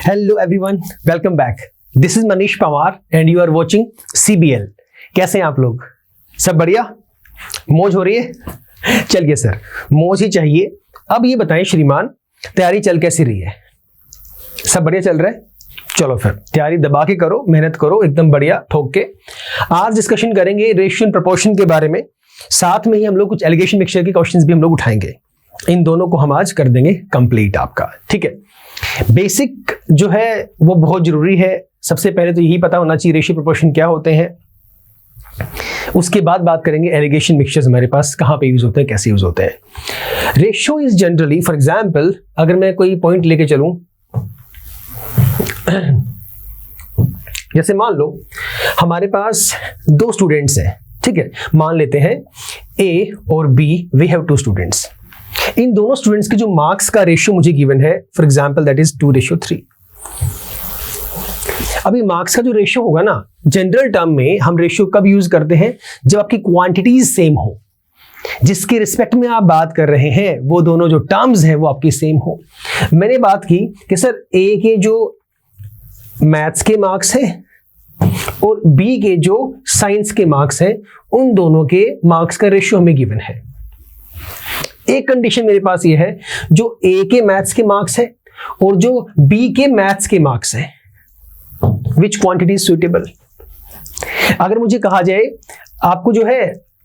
Hello everyone, welcome back. This is Manish Pawar and you are watching CBL। कैसे हैं आप लोग? सब बढ़िया? मौज हो रही है? चलिए सर, मौज ही चाहिए। अब ये बताएं श्रीमान, तैयारी चल कैसी रही है? सब बढ़िया चल रहा है? चलो फिर तैयारी दबा के करो, मेहनत करो एकदम बढ़िया ठोक के। आज डिस्कशन करेंगे रेशियो एंड प्रोपोर्शन के बारे में, साथ में ही हम लोग कुछ एलिगेशन मिक्सचर के क्वेश्चंस भी हम लोग उठाएंगे। इन दोनों को हम आज कर देंगे कंप्लीट आपका, ठीक है। बेसिक जो है वो बहुत जरूरी है। सबसे पहले तो यही पता होना चाहिए रेशियो प्रोपोर्शन क्या होते हैं। उसके बाद बात करेंगे एलिगेशन मिक्सचर्स हमारे पास कहाँ पे यूज होते हैं, कैसे यूज होते हैं। Ratio is generally, for example अगर मैं कोई पॉइंट लेके चलूं, जैसे मान लो हमारे पास दो स्टूडेंट्स हैं, ठीक है। मान लेते हैं A और B, we have two students. इन दोनों स्टूडेंट्स के जो मार्क्स का रेशियो मुझे गिवन है, फॉर एग्जाम्पल दैट इज 2:3। अभी मार्क्स का जो रेशियो होगा ना, जनरल टर्म में हम रेशियो कब यूज करते हैं? जब आपकी क्वांटिटीज सेम हो, जिसके रिस्पेक्ट में आप बात कर रहे हैं वो दोनों जो टर्म्स हैं वो आपकी सेम हो। मैंने बात की कि सर A के जो मैथ्स के मार्क्स हैं और B के जो साइंस के मार्क्स हैं, उन दोनों के मार्क्स का रेशियो हमें गिवन है। एक कंडीशन मेरे पास ये है, जो A के मैथ्स के मार्क्स है और जो B के मैथ्स के मार्क्स है, विच क्वांटिटी इज सुटेबल। अगर मुझे कहा जाए आपको जो है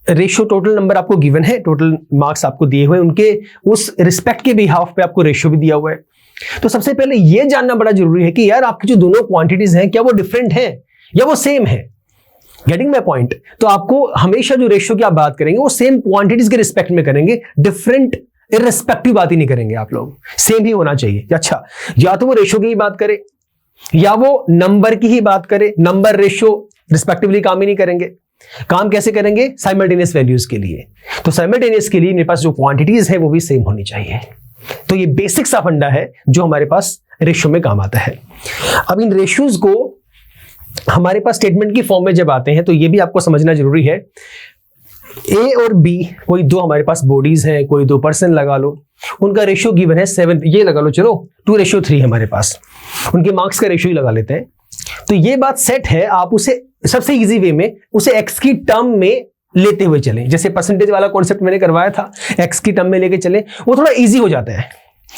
रेशियो टोटल नंबर आपको गिवन है, टोटल मार्क्स आपको दिए हुए, उनके उस रिस्पेक्ट के बिहाफ पे आपको रेशियो भी दिया हुआ है, तो सबसे पहले ये जानना बड़ा जरूरी है कि यार आपकी जो दोनों क्वांटिटीज हैं क्या वो डिफरेंट है या वो सेम है। Getting my point? तो आपको हमेशा जो रेशियो की आप बात करेंगे वो सेम क्वांटिटीज के रिस्पेक्ट में करेंगे, डिफरेंट इररिस्पेक्टिव बात ही नहीं करेंगे आप लोग, सेम ही होना चाहिए। अच्छा, या तो वो रेशियो की ही बात करे या वो नंबर की ही बात करे, नंबर रेशियो रिस्पेक्टिवली काम ही नहीं करेंगे। काम कैसे करेंगे? साइमल्टेनियस वैल्यूज के लिए। तो साइमल्टेनियस के लिए मेरे पास जो क्वांटिटीज है वो भी सेम होनी चाहिए। तो ये बेसिक सा फंडा है जो हमारे पास रेशियो में काम आता है। अब इन रेशियोज को हमारे पास स्टेटमेंट की फॉर्म में जब आते हैं तो ये भी आपको समझना जरूरी है। A और B कोई दो हमारे पास बॉडीज हैं, कोई दो पर्सन लगा लो, उनका रेशियो गिवन है 7, ये लगा लो, चलो 2:3 हमारे पास, उनके मार्क्स का रेशियो ही लगा लेते हैं। तो ये बात सेट है, आप उसे सबसे इजी वे में उसे x की टर्म में लेते हुए चलें। जैसे परसेंटेज वाला कॉन्सेप्ट मैंने करवाया था, x की टर्म में लेके चलें, वो थोड़ा इजी हो जाता है।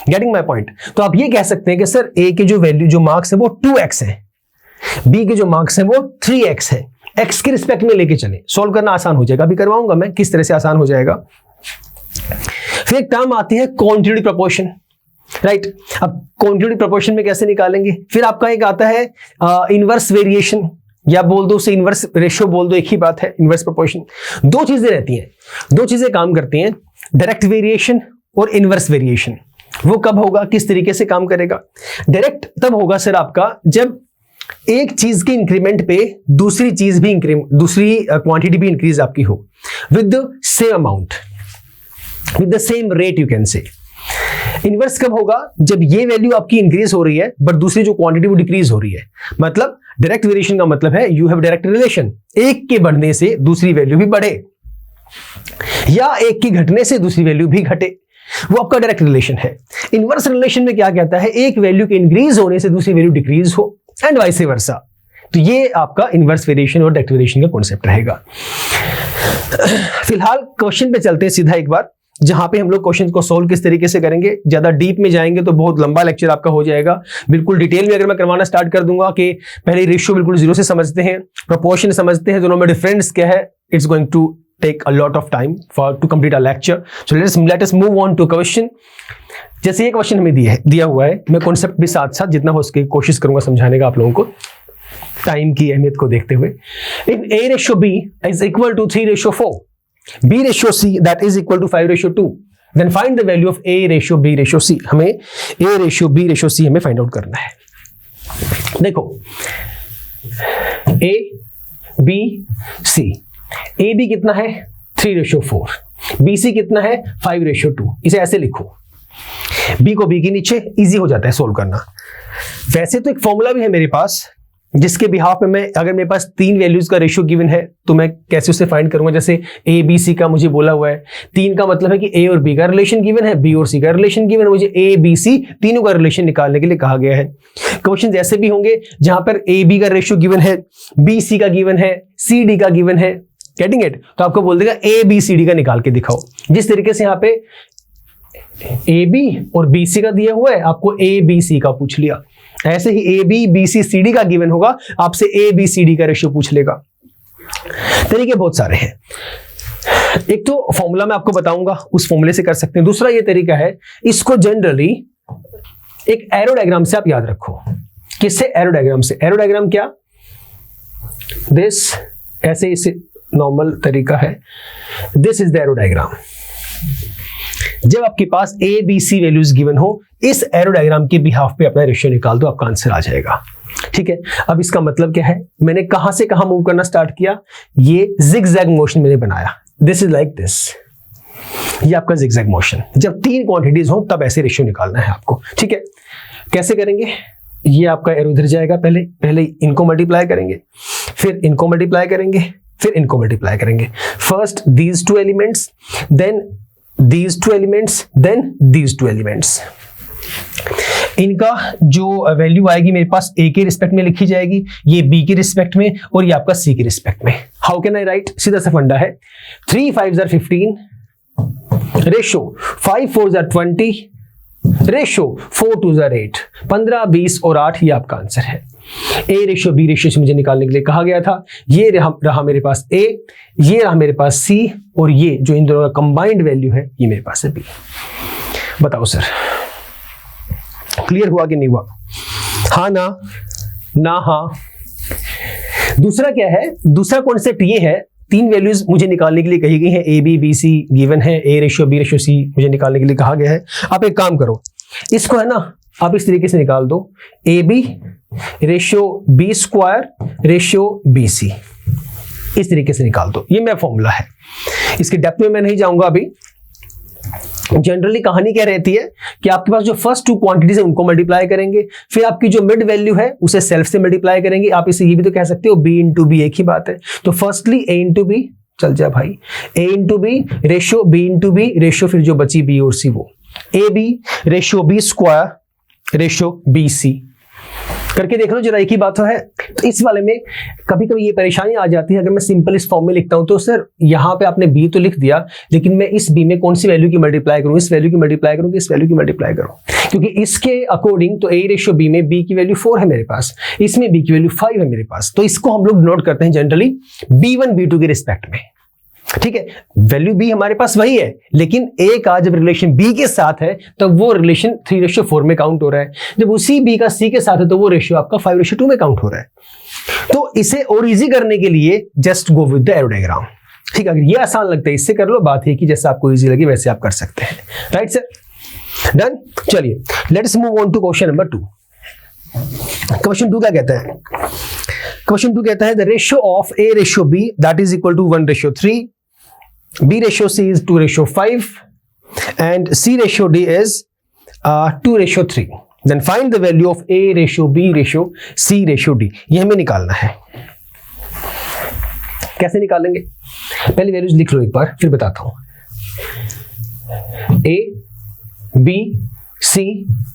Getting my point? तो आप ये कह सकते हैं कि सर A के जो वैल्यू, जो मार्क्स है वो 2x है, B के जो मार्क्स हैं वो 3x है। x के रिस्पेक्ट में लेके चले, सॉल्व करना आसान हो जाएगा। अभी करवाऊंगा मैं किस तरह से आसान हो जाएगा। फिर एक टर्म आती है कॉन्टिन्यूटी प्रोपोर्शन, राइट। अब कॉन्टिन्यूटी प्रोपोर्शन में कैसे निकालेंगे? फिर आपका एक आता है इनवर्स वेरिएशन, या बोल दो उसे इनवर्स रेशियो बोल दो, एक ही बात है, इनवर्स प्रोपोर्शन। दो चीजें रहती हैं, दो चीजें काम करती हैं, डायरेक्ट वेरिएशन और इनवर्स वेरिएशन। वो कब होगा, किस तरीके से काम करेगा? डायरेक्ट तब होगा सर आपका जब एक चीज के इंक्रीमेंट पे दूसरी चीज भी दूसरी क्वांटिटी भी इंक्रीज आपकी हो with the same amount, with the same rate you can say. Inverse कब होगा? जब ये वैल्यू आपकी इंक्रीज हो रही है बट दूसरी जो क्वांटिटी वो डिक्रीज हो रही है। मतलब डायरेक्ट वेरिएशन का मतलब है यू हैव डायरेक्ट रिलेशन, एक के बढ़ने से दूसरी वैल्यू भी बढ़े या एक के घटने से दूसरी वैल्यू भी घटे, वो आपका डायरेक्ट रिलेशन है। इनवर्स रिलेशन में क्या कहता है? एक वैल्यू के इंक्रीज होने से दूसरी वैल्यू डिक्रीज हो एंड वाइस वर्सा। तो ये आपका इनवर्स वेरिएशन और डायरेक्ट वेरिएशन का कॉन्सेप्ट रहेगा। फिलहाल क्वेश्चन पे चलते हैं सीधा एक बार, जहां पे हम लोग क्वेश्चन को सोल्व किस तरीके से करेंगे। ज्यादा डीप में जाएंगे तो बहुत लंबा लेक्चर आपका हो जाएगा। बिल्कुल डिटेल में अगर मैं करवाना स्टार्ट कर दूंगा कि पहले रेशियो बिल्कुल जीरो से समझते हैं, प्रोपोर्शन समझते हैं, दोनों में डिफरेंस क्या है, it's going to take a lot of time for to complete our lecture. So let us move on to question. जैसे ये क्वेश्चन हमें दिया हुआ है, मैं कॉन्सेप्ट भी साथ साथ जितना हो सके कोशिश करूंगा समझाने का आप लोगों को, टाइम की अहमियत को देखते हुए। If A/B is equal to 3:4, B/C that is equal to 5:2, then find the value of A/B/C। हमें A/B/C हमें फाइंड आउट करना है। देखो A, B, C। AB कितना है? 3:4, BC कितना है? 5:2। इसे ऐसे लिखो, B को B के नीचे, इजी हो जाता है सोल्व करना। वैसे तो एक फॉर्मूला भी है मेरे पास, जिसके बिहाफ में मैं, अगर मेरे पास 3 वैल्यूज का रेशियो गिवन है तो मैं कैसे उसे फाइंड करूंगा? जैसे ए बी सी का मुझे बोला हुआ है, 3 का मतलब है कि ए और बी का रिलेशन गिवन है, बी और सी का रिलेशन गिवन है, मुझे ए बी सी तीनों का रिलेशन निकालने के लिए कहा गया है। क्वेश्चन ऐसे भी होंगे जहां पर ए बी का रेशियो गिवन है, बी सी का गिवन है, सी डी का गिवन है, गेटिंग इट? तो आपको बोल देगा ए बी सी डी का निकाल के दिखाओ। जिस तरीके से यहाँ पे ए बी और बी सी का दिया हुआ है, आपको ए बी सी का पूछ लिया। ऐसे ही A B B C C D का गिवन होगा, आपसे ए बी सी डी का रेशियो पूछ लेगा। तरीके बहुत सारे हैं। एक तो फॉर्मूला मैं आपको बताऊंगा, उस फॉर्मूले से कर सकते हैं। दूसरा ये तरीका है, इसको जनरली एक एरो डायग्राम से आप याद रखो। किससे? एरो डायग्राम से। एरो डायग्राम क्या? दिस, ऐसे इसे नॉर्मल तरीका है, this is the arrow diagram. जब आपके पास A B C values given हो, इस एरो डायग्राम के बिहाफ पे अपना रेशियो निकाल दो, आपका आंसर आ जाएगा। ठीक है, अब इसका मतलब क्या है? मैंने कहां से कहां मूव करना स्टार्ट किया, ये जिगजैग मोशन मैंने बनाया। दिस इज लाइक दिस, ये आपका जिगजैग मोशन। जब 3 क्वांटिटीज हो तब ऐसे रेशियो निकालना है आपको। ठीक है, कैसे करेंगे? ये आपका एरो इधर जाएगा, पहले इनको मल्टीप्लाई करेंगे, फिर इनको मल्टीप्लाई करेंगे, फिर इनको मल्टीप्लाई करेंगे। First these 2 elements, then these 2 elements, then these 2 elements। इनका जो वैल्यू आएगी मेरे पास ए के रिस्पेक्ट में लिखी जाएगी, ये बी के रिस्पेक्ट में और ये आपका सी के रिस्पेक्ट में। How can I right? सीधा सा फंडा है, 3 5s are 15 ratio 5 4s are 20 ratio 4 2s are 8, 15 20 और 8, ये आपका आंसर है। ए रेशियो बी रेशियो से मुझे निकालने के लिए कहा गया था। ये रहा मेरे पास ए, ये रहा मेरे पास सी, और ये जो इन दोनों का कंबाइंड वैल्यू है ये मेरे पास है बी। बताओ सर, क्लियर हुआ कि नहीं हुआ? हाँ ना हाँ। दूसरा क्या है? दूसरा कॉन्सेप्ट ये है, 3 वैल्यूज मुझे निकालने के लिए कही गई है, A B B C given है, A ratio B ratio C मुझे निकालने के लिए कहा गया है। आप एक काम करो, इसको है ना आप इस तरीके से निकाल दो, A B ratio B square ratio B C, इस तरीके से निकाल दो। ये मेरा फॉर्मूला है, इसकी डेप्थ में मैं नहीं जाऊंगा अभी। जनरली कहानी क्या रहती है कि आपके पास जो फर्स्ट 2 क्वांटिटीज है उनको मल्टीप्लाई करेंगे, फिर आपकी जो मिड वैल्यू है उसे सेल्फ से मल्टीप्लाई करेंगे। आप इसे ये भी तो कह सकते हो बी इंटू बी, एक ही बात है। तो फर्स्टली ए इंटू बी, चल जा भाई, A into B ratio B into B ratio, फिर जो बची बी और सी वो A B ratio B square ratio B C. करके देख लो जरा, एक ही बात तो है। तो इस वाले में कभी कभी ये परेशानी आ जाती है, अगर मैं सिंपल इस फॉर्म में लिखता हूं तो सर यहाँ पे आपने बी तो लिख दिया, लेकिन मैं इस बी में कौन सी वैल्यू की मल्टीप्लाई करूं? इस वैल्यू की मल्टीप्लाई करूं कि इस वैल्यू की मल्टीप्लाई करूं? क्योंकि इसके अकॉर्डिंग तो ए रेशियो बी में बी की वैल्यू 4 है मेरे पास, इसमें बी की वैल्यू 5 है मेरे पास। तो इसको हम लोग नोट करते हैं जनरली b1 b2 के रिस्पेक्ट में। ठीक है, वैल्यू बी हमारे पास वही है, लेकिन ए का जब रिलेशन बी के साथ है तो वो रिलेशन 3:4 में काउंट हो रहा है। जब उसी बी का सी के साथ है तो वो रेशियो आपका 5:2 में काउंट हो रहा है। तो इसे और इजी करने के लिए just go with the arrow diagram. ठीक है, अगर ये आसान लगता है इससे कर लो, बात है कि जैसे आपको इजी लगे वैसे आप कर सकते हैं। Right sir, done. चलिए let's move on to question number 2। Question 2 क्या कहता है? क्वेश्चन 2 कहता है the ratio of A ratio B that is equal to 1:3, B ratio C is 2:5 and C ratio D is 2:3. Then find the value of A ratio B ratio C ratio D. ये हमें निकालना है। कैसे निकालेंगे? पहले values लिख लो एक बार, फिर बताता हूं। A, B, C,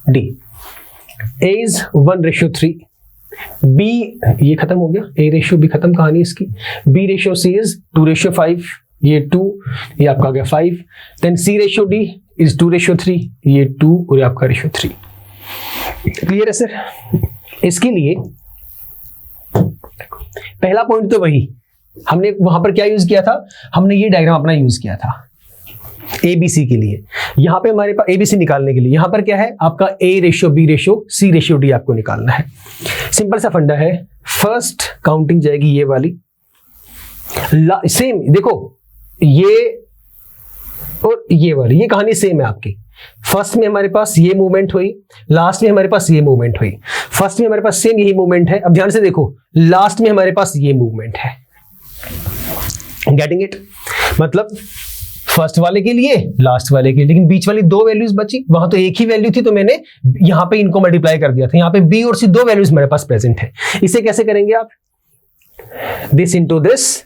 D. A is 1:3. B ये खत्म हो गया, A रेशियो B खत्म कहानी इसकी। B रेशियो C is 2:5, ये 2, ये आपका आ गया 5। Then C ratio D is 2:3, ये 2 और ये आपका रेशियो 3। क्लियर है सर? इसके लिए पहला पॉइंट तो वही, हमने वहां पर क्या यूज किया था? हमने ये डायग्राम अपना यूज किया था एबीसी के लिए। यहां पे हमारे पास एबीसी निकालने के लिए यहां पर क्या है? आपका A ratio B ratio C ratio D आपको निकालना है। सिंपल सा फंडा है, फर्स्ट काउंटिंग जाएगी ये वाली, सेम देखो ये और ये वाली, ये कहानी सेम है आपकी। फर्स्ट में हमारे पास ये मूवमेंट हुई, लास्ट में हमारे पास ये मूवमेंट हुई। फर्स्ट में हमारे पास सेम यही मूवमेंट है, अब ध्यान से देखो लास्ट में हमारे पास ये मूवमेंट है। Getting it? मतलब फर्स्ट वाले के लिए, लास्ट वाले के लिए, लेकिन बीच वाली दो वैल्यूज बची, वहां तो एक ही वैल्यू थी तो मैंने यहां पे इनको मल्टीप्लाई कर दिया था। यहां पे बी और सी दो वैल्यूज मेरे पास प्रेजेंट है। इसे कैसे करेंगे आप? दिस इंटू दिस,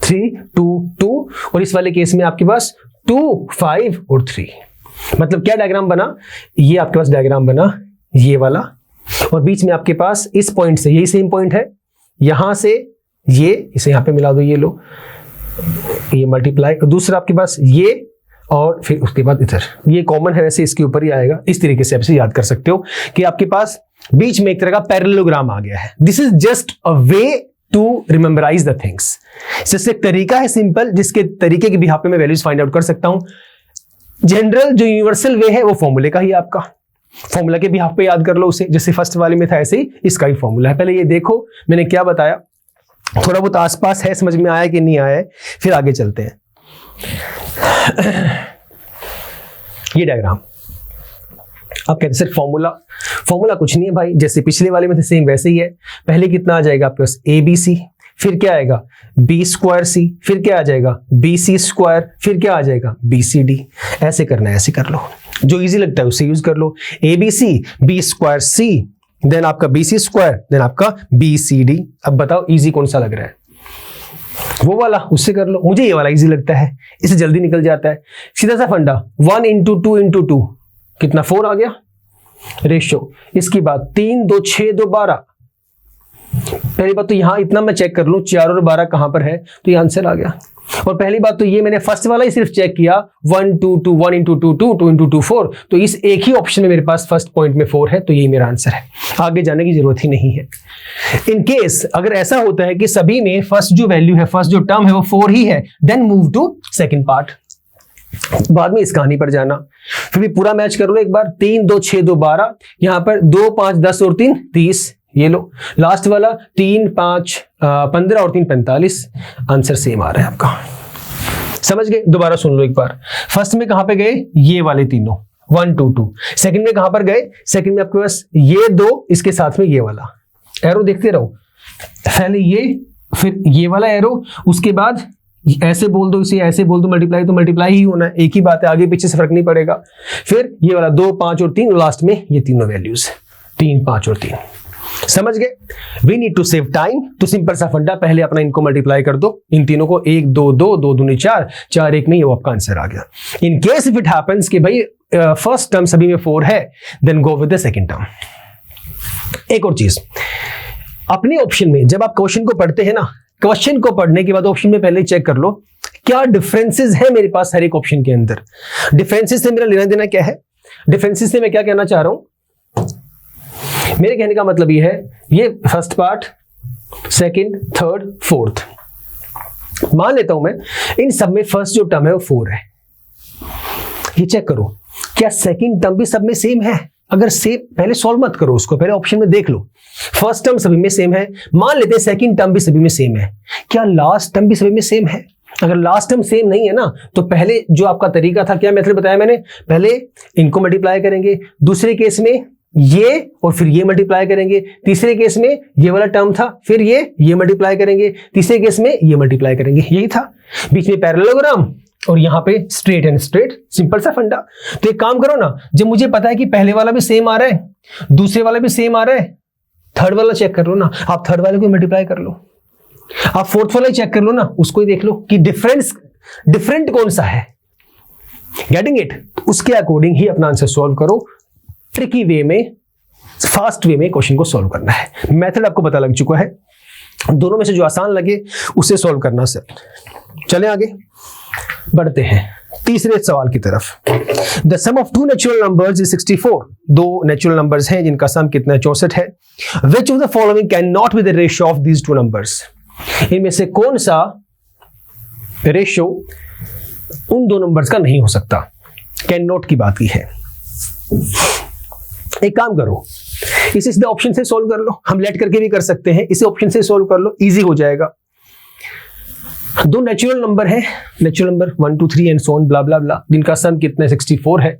3 2 2, और इस वाले केस में आपके पास 2 5 और 3। मतलब क्या डायग्राम बना? ये आपके पास डायग्राम बना ये वाला, और बीच में आपके पास इस पॉइंट से, यही सेम पॉइंट है, यहां से ये, इसे यहां पे मिला दो, ये लो, ये मल्टीप्लाई, दूसरा आपके पास ये, और फिर उसके बाद इधर, ये कॉमन है वैसे इसके ऊपर ही आएगा। इस तरीके से आप इसे याद कर सकते हो कि आपके पास बीच में एक तरह का पैरेललोग्राम आ गया है। This is just a way to rememberize the things. जैसे एक तरीका है सिंपल, जिसके तरीके के बिहाफ पे मैं वैल्यूज फाइंड आउट कर सकता हूं। जनरल जो यूनिवर्सल वे है वो फॉर्मूले का ही, आपका फॉर्मूला के बिहाफ पे याद कर लो उसे, जैसे फर्स्ट वाले में था ऐसे ही इसका ही फॉर्मूला है। पहले ये देखो मैंने क्या बताया, थोड़ा बहुत आसपास है, समझ में आया कि नहीं आया है, फिर आगे चलते हैं। ये डायग्राम आप कहते सिर्फ फॉर्मूला कुछ नहीं है भाई, जैसे पिछले वाले में थे सेम वैसे ही है। पहले कितना आ जाएगा आपके पास? ABC, फिर क्या आएगा? B²C, फिर क्या आ जाएगा? BC², फिर क्या आ जाएगा? BCD। ऐसे करना है, ऐसे कर लो, जो इजी लगता है उससे यूज कर लो। ABC, B²C, देन आपका BC², देन आपका BCD। अब बताओ इजी कौन सा लग रहा है? वो वाला, उससे कर लो। मुझे ये वाला इजी लगता है, इससे जल्दी निकल जाता है। सीधा सा फंडा, 1 × 2 × 2 कितना? 4 आ गया रेशियो। इसकी बात 3 2 6 2 12। पहली बात तो यहां इतना मैं चेक कर लूं 4 और 12 कहां पर है, तो ये आंसर आ गया। और पहली बात तो ये मैंने फर्स्ट वाला ही सिर्फ चेक किया, 1 2 2 1 × 2 2 2 × 2 4, तो इस एक ही ऑप्शन में मेरे पास फर्स्ट पॉइंट में 4 है, तो यही मेरा आंसर है। आगे जाने की जरूरत ही नहीं है। इन केस अगर ऐसा होता है कि सभी में फर्स्ट जो वैल्यू है, फर्स्ट जो टर्म है वो 4 ही है, then move to second part. बाद में इस कहानी पर जाना, फिर भी पूरा मैच कर लो एक बार। 3 2 6 2 12, यहां पर 2 5 10 और 3 30, ये लो। लास्ट वाला 3 5 15 और 3 45। आंसर सेम आ रहा है आपका, समझ गए? दोबारा सुन लो एक बार। फर्स्ट में कहां पे गए? ये वाले तीनों, 1 2 2। सेकंड में कहां पर गए? सेकंड में आपके पास ये दो, इसके साथ में ये वाला एरो, देखते रहो। पहले ये, फिर ये वाला एरो, उसके बाद ऐसे बोल दो इसे, ऐसे बोल दो, मल्टीप्लाई तो मल्टीप्लाई ही होना है, एक ही बात है, आगे पीछे से फर्क नहीं पड़ेगा। फिर ये वाला 2 5 और 3, लास्ट में ये तीनों वैल्यूज 3 5 और 3। समझ गए? We need to save time, तो सिंपल सा फंडा, पहले अपना इनको मल्टीप्लाई कर दो, इन तीनों को, 1 2 2 2 दूनी 4 4 1 नहीं, वो आपका आंसर आ गया। In case if it happens कि भाई फर्स्ट टर्म सभी में 4 है, then go with the second term. एक और चीज, अपने ऑप्शन में जब आप क्वेश्चन को पढ़ते हैं ना, क्वेश्चन को पढ़ने के बाद ऑप्शन में पहले चेक कर लो क्या डिफरेंसेस है मेरे पास हर एक ऑप्शन के अंदर। डिफरेंसेस से मेरा लेना देना क्या है? डिफरेंसेस से मैं क्या कहना चाह रहा हूं, मेरे कहने का मतलब ये है, ये first part, second, third, fourth, मान लेता हूं मैं इन सब में फर्स्ट जो टर्म है वो 4 है। ये चेक करो क्या सेकंड टर्म भी सब में सेम है? अगर सेम, पहले सॉल्व मत करो उसको, पहले ऑप्शन में देख लो। फर्स्ट टर्म सभी में सेम है, मान लेते हैं सेकंड टर्म भी सभी में सेम है, क्या लास्ट टर्म भी सभी में सेम है? अगर लास्ट टर्म सेम नहीं है ना, तो पहले जो आपका तरीका था, क्या मेथड बताया मैंने, पहले इनको मल्टीप्लाई करेंगे, दूसरे केस में ये और फिर ये मल्टीप्लाई करेंगे, तीसरे केस में ये वाला टर्म था, फिर ये मल्टीप्लाई करेंगे, तीसरे केस में ये मल्टीप्लाई करेंगे, यही था। बीच में पैरेललोग्राम और यहां पे स्ट्रेट एंड स्ट्रेट, सिंपल सा फंडा। तो एक काम करो ना, जब मुझे पता है कि पहले वाला भी सेम आ रहा है, दूसरे वाला भी सेम आ रहा है, थर्ड वाला चेक कर लो ना, आप थर्ड वाले को मल्टीप्लाई कर लो, आप फोर्थ वाला ही चेक कर लो ना, उसको ही देख लो कि डिफरेंट कौन सा है। Getting it? उसके अकॉर्डिंग ही अपना आंसर सॉल्व करो। ट्रिकी वे में, फास्ट वे में क्वेश्चन को सॉल्व करना है। मेथड आपको पता लग चुका है, दोनों में से जो आसान लगे उसे सॉल्व करना। सर चलें आगे बढ़ते हैं तीसरे सवाल की तरफ। The sum of two natural numbers is 64। दो नेचुरल नंबर्स हैं जिनका सम कितना है? 64 है। Which of the following can not be the ratio of these two numbers? इनमें से कौन सा रेशियो उन दो नंबर्स का नहीं हो सकता? कैन नॉट की बात की है। एक काम करो, इसे सीधे ऑप्शन से सोल्व कर लो, हम लेट करके भी कर सकते हैं, इसे ऑप्शन से सोल्व कर लो, इजी हो जाएगा। दो नेचुरल नंबर है, natural number 1 2 3 and so on blah blah blah, जिनका सम कितना है? 64 है।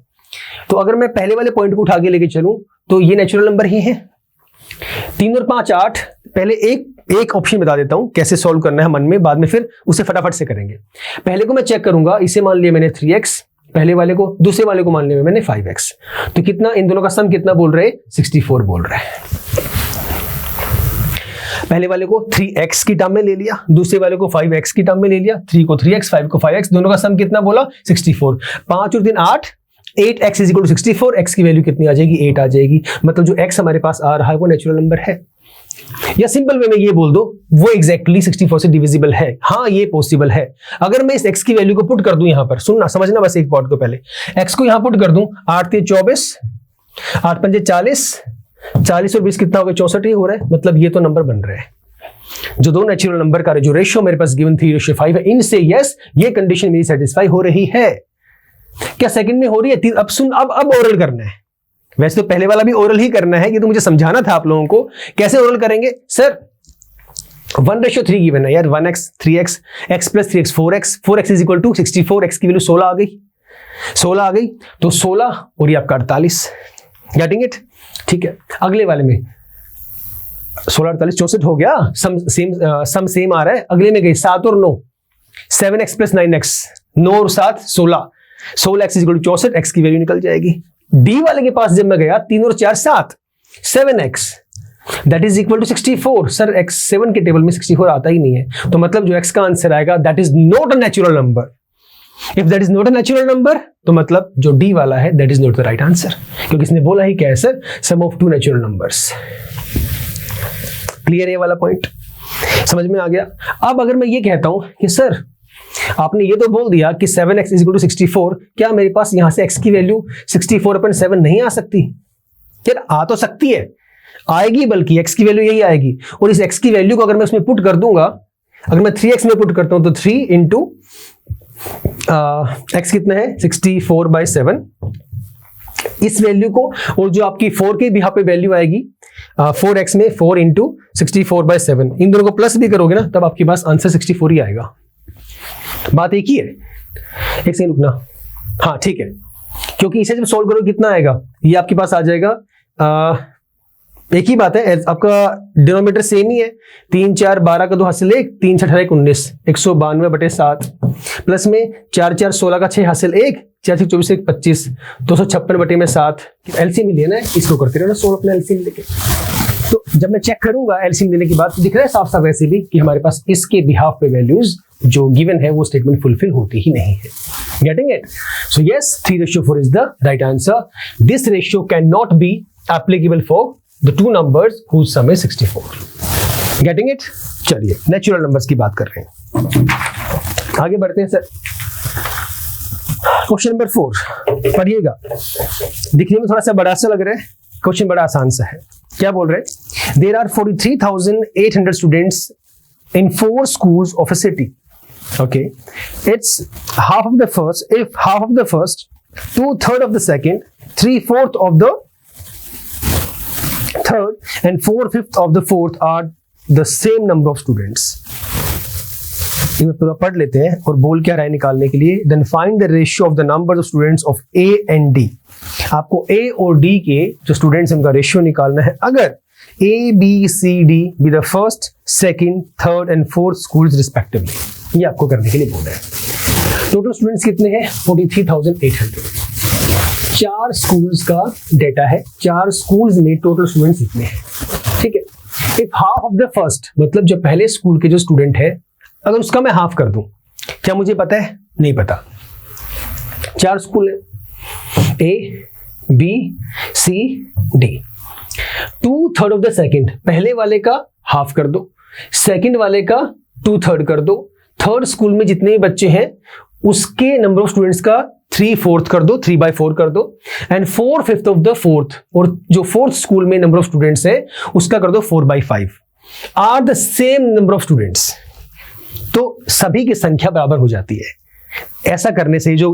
तो अगर मैं पहले वाले पॉइंट को उठा के लेके चलूं तो ये नेचुरल नंबर ही है। 3 और 5 8, पहले एक ऑप्शन बता देता हूं कैसे सॉल्व करना है मन में, बाद में फिर उसे फटाफट से करेंगे। पहले को मैं चेक करूंगा, इसे मान लिया मैंने 3x, पहले वाले को, दूसरे वाले को मान लिया मैंने 5x। तो कितना, इन दोनों का सम कितना बोल रहे हैं? 64 बोल रहे हैं। पहले वाले को 3x की टर्म में ले लिया, दूसरे वाले को 5x की टर्म में ले लिया, 3 को 3x, 5 को 5x, दोनों का सम कितना बोला? 64। 5 और 3 8, 8x is equal to 64। x की वैल्यू कितनी आ जाएगी? 8 आ जाएगी। मतलब जो x हमारे पास आ रहा है वो नेचुरल नंबर है, या सिंपल वे में ये बोल दो वो एग्जैक्टली 64 से डिविजिबल है। हाँ, ये पॉसिबल है। अगर मैं इस x की वैल्यू को पुट कर दूं यहां पर, सुनना समझना बस एक पॉइंट को, पहले x को यहां पुट कर दूं, 8 3 24, 8 5 40, 40 और 20 कितना हो गया? 64 ही हो रहा है। मतलब ये तो नंबर बन रहे हैं। जो दो नेचुरल नंबर का जो रेशियो मेरे पास गिवन 3:5 है, इनसे यस ये कंडीशन मेरी सेटिस्फाई हो रही है। क्या सेकंड में हो रही है? अब सुन, अब ओरल करना है। वैसे तो पहले वाला भी ओरल ही करना है, कि तो मुझे समझाना था आप लोगों को। कैसे ओरल करेंगे? सर 1:3 गिवन है यार, 1x 3x, x plus 3x 4x, 4x is equal to 64, x की वैल्यू 16 आ गई, 16 आ गई, तो 16 और ये आपका 48। Getting it? ठीक है। अगले वाले में 16 48 64 हो गया, सम सेम आ रहा है। अगले में गई 7 और 9, 7x प्लस 9x, 9 और 7 16, 16x is equal to 64, x की वैल्यू निकल जाएगी। डी वाले के पास जब मैं गया 3 और 4 7, 7x that is equal to 64। Sir x 7 के टेबल में 64 आता ही नहीं है, तो मतलब जो x का आंसर आएगा that is not a natural number. If that is not a natural number, तो मतलब जो डी वाला है that is not the right answer, क्योंकि इसने बोला ही क्या है sir? Sum of two natural numbers. Clear है ये वाला पॉइंट? समझ में आ गया? अब अगर मैं ये कहता हूं कि सर आपने ये तो बोल दिया कि 7x इज इक्वल टू 64, क्या मेरे पास यहां से x की वैल्यू 64/7 नहीं आ सकती? यार आ तो सकती है, आएगी, बल्कि x की वैल्यू यही आएगी। और इस x की वैल्यू को अगर मैं उसमें पुट कर दूंगा, अगर मैं 3x में पुट करता हूं तो 3 इंटू x कितना है? 64/7। इस वैल्यू को, और जो आपकी 4 के भी यहाँ पे वैल्यू आएगी 4x में 4 इंटू 64/7, इन दोनों को प्लस भी करोगे ना, तब आपके पास आंसर 64 ही आएगा। बात एक ही है। एक सेकंड रुकना। हाँ ठीक है, क्योंकि इसे जब सॉल्व करोगे कितना आएगा? ये आपके पास आ जाएगा, एक ही बात है, आपका डिनोमिनेटर सेम ही है। 3 4 12 का 2 हासिल 1, 3 6 18 19, 192/7, प्लस में 4 4 16 का 6 हासिल 1, 4 6 24 1 25, 256/7। एलसीएम लेना है, इसको करते रहना सोल्व अपना एलसीएम लेके। तो जब मैं चेक करूंगा एलसीएम लेने के बाद, तो दिख रहा है साफ साफ वैसे भी कि हमारे पास इसके बिहाफ पे वैल्यूज जो गिवन है वो स्टेटमेंट फुलफिल होती ही नहीं है। Getting it? So yes, 3:4 is the right answer. This ratio can not be applicable for the two numbers whose sum is 64. Getting it? चलिए नेचुरल नंबर्स की बात कर रहे हैं, आगे बढ़ते हैं सर। क्वेश्चन नंबर 4 पढ़िएगा, दिखने में थोड़ा सा बड़ा सा लग रहा है, क्वेश्चन बड़ा आसान सा है। क्या बोल रहे हैं? There are 43,800 students in 4 schools of a city. Okay, it's half of the first, if half of the first, 2/3 of the second, 3/4 of the third, and 4/5 of the fourth are the same number of students. ये पूरा पढ़ लेते हैं और बोल क्या रहा है निकालने के लिए। Then find the ratio of the numbers of students of A and D. आपको A और D के जो स्टूडेंट्स हैं उनका रेशियो निकालना है। अगर A, B, C, D be the first, second, third and fourth schools respectively, ये आपको करने के लिए बोल रहे हैं। टोटल स्टूडेंट्स कितने हैं? 43,800। 4 स्कूल्स का डेटा है, 4 स्कूल्स में टोटल स्टूडेंट्स इतने हैं। ठीक है। If half of the first, मतलब जो पहले स्कूल के जो स्टूडेंट है, अगर उसका मैं हाफ कर दूं, क्या मुझे पता है? नहीं पता। 4 स्कूल है, A, B, C, D। 2/3 of the second, पहले वाले का हाफ कर दो, सेकेंड वाले का 2/3 कर दो, थर्ड स्कूल में जितने भी बच्चे हैं उसके नंबर ऑफ स्टूडेंट्स का 3/4 कर दो, 3/4 कर दो, एंड 4/5 ऑफ द फोर्थ, और जो फोर्थ स्कूल में नंबर ऑफ स्टूडेंट्स है उसका कर दो 4/5, are the same number of students. तो सभी की संख्या बराबर हो जाती है। ऐसा करने से जो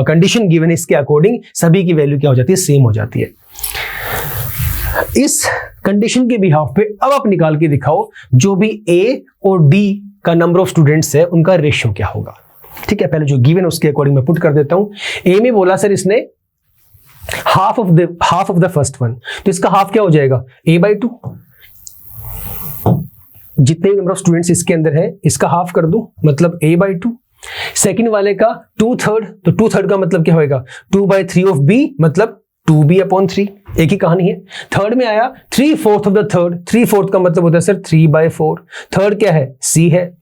कंडीशन गिवन है इसके अकॉर्डिंग सभी की वैल्यू क्या हो जाती है? सेम हो जाती है। इस कंडीशन के बिहाफ पे अब आप निकाल के दिखाओ जो भी A और D का नंबर ऑफ स्टूडेंट्स है उनका रेशियो क्या होगा। ठीक है, पहले जो गिवन है उसके अकॉर्डिंग मैं पुट कर देता हूं। A में बोला सर इसने half of the first one, तो इसका हाफ क्या हो जाएगा? A/2। जितने भी नंबर ऑफ स्टूडेंट्स इसके अंदर है इसका हाफ कर दूं, मतलब a/2। सेकंड वाले का 2/3, तो 2/3 का मतलब क्या होएगा 2/3 ऑफ b, मतलब 2b/3। एक ही कहानी है। थर्ड में आया 3/4 ऑफ द थर्ड, 3/4 का मतलब होता है सर 3/4। थर्ड क्या है c है।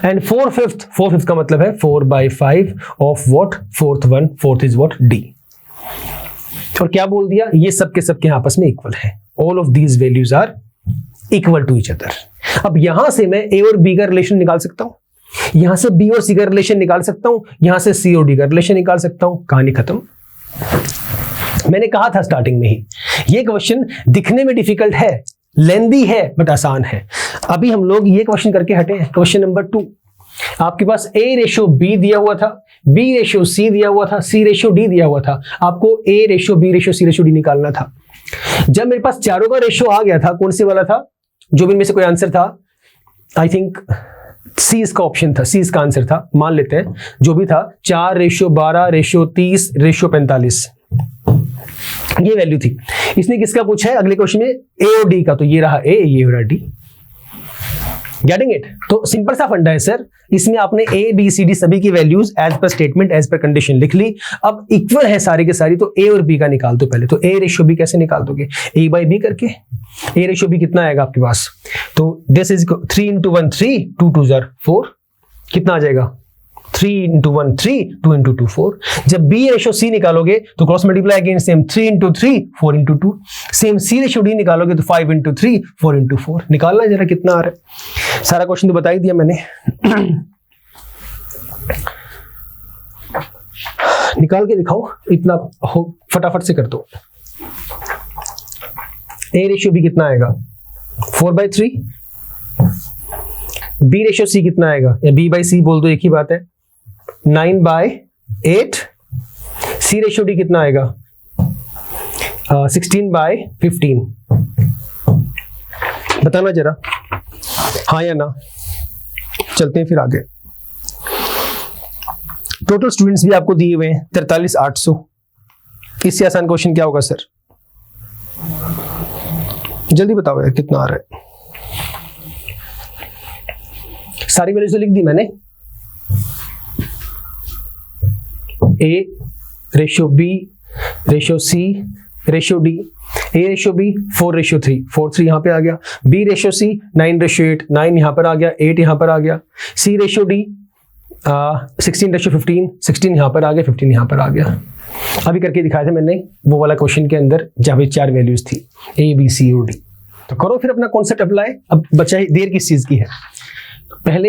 एंड 4/5 का मतलब है 4/5 of what fourth one, fourth is what d। और क्या बोल दिया, ये सब के आपस में इक्वल है। All of these values are equal to each other. अब यहां से मैं a और b का रिलेशन निकाल सकता हूं, यहां से b और c का रिलेशन निकाल सकता हूं, यहां से c और d का रिलेशन निकाल सकता हूं। कहानी खत्म। मैंने कहा था स्टार्टिंग में ही, ये क्वेश्चन दिखने में डिफिकल्ट है, लेंदी है, बट आसान है। अभी हम लोग ये क्वेश्चन करके हटे हैं। क्वेश्चन नंबर 2, आपके पास a/b दिया हुआ था, b/c दिया हुआ था, c/d दिया हुआ था। आपको a/b/c/d निकालना था। जब मेरे पास चारों का रेशियो आ गया था, कौन से वाला था, जो भी इनमें से कोई आंसर था, आई थिंक सी इसका ऑप्शन था, सी इसका आंसर था, मान लेते हैं जो भी था, 4/12/30/45 ये वैल्यू थी। इसने किसका पूछा है अगले क्वेश्चन में, ए और डी का, तो ये रहा ए, ये रहा डी। Getting it? तो सिंपल सा फंडा है सर, इसमें आपने ए बी सी डी सभी की वैल्यूज एज पर स्टेटमेंट, एज पर कंडीशन लिख ली। अब इक्वल है सारी के सारी, तो ए और बी का निकाल दो पहले। तो a/b कैसे निकाल दोगे, a/b करके। a/b कितना आएगा आपके पास, तो दिस इज 3 × 1 3, 2 2 4, कितना आ जाएगा 3 × 1 3, 2 × 2 4। जब b/c निकालोगे तो cross multiply again same 3 × 3 4 × 2, same c/d निकालोगे तो 5 × 3 4 × 4। निकालना जरा कितना आ रहा है। सारा क्वेश्चन तो बता ही दिया मैंने। निकाल के दिखाओ, इतना हो फटाफट से कर दो। a/b कितना आएगा 4/3, b/c कितना आएगा, या b/c बोल दो, एक ही बात है, 9/8, c/d कितना आएगा 16/15। बताना जरा हाँ या ना। चलते हैं फिर आगे। टोटल स्टूडेंट्स भी आपको दिए हुए हैं 43,800। इससे आसान क्वेश्चन क्या होगा सर, जल्दी बताओ यार कितना आ रहा है। सारी वैल्यूज तो लिख दी मैंने, a/b/c/d, a/b 4/3, 4/3 यहां पे आ गया, b/c 9/8, 9 यहां पर आ गया, 8 यहां पर आ गया, c/d 16/15, 16 यहां पर आ गया, 15 यहां पर आ गया। अभी करके दिखाया था मैंने वो वाला क्वेश्चन के अंदर जहां पे 4 वैल्यूज थी, a b c और d। तो करो फिर अपना कॉन्सेप्ट अप्लाई। अब बचा देर किस चीज की है, पहले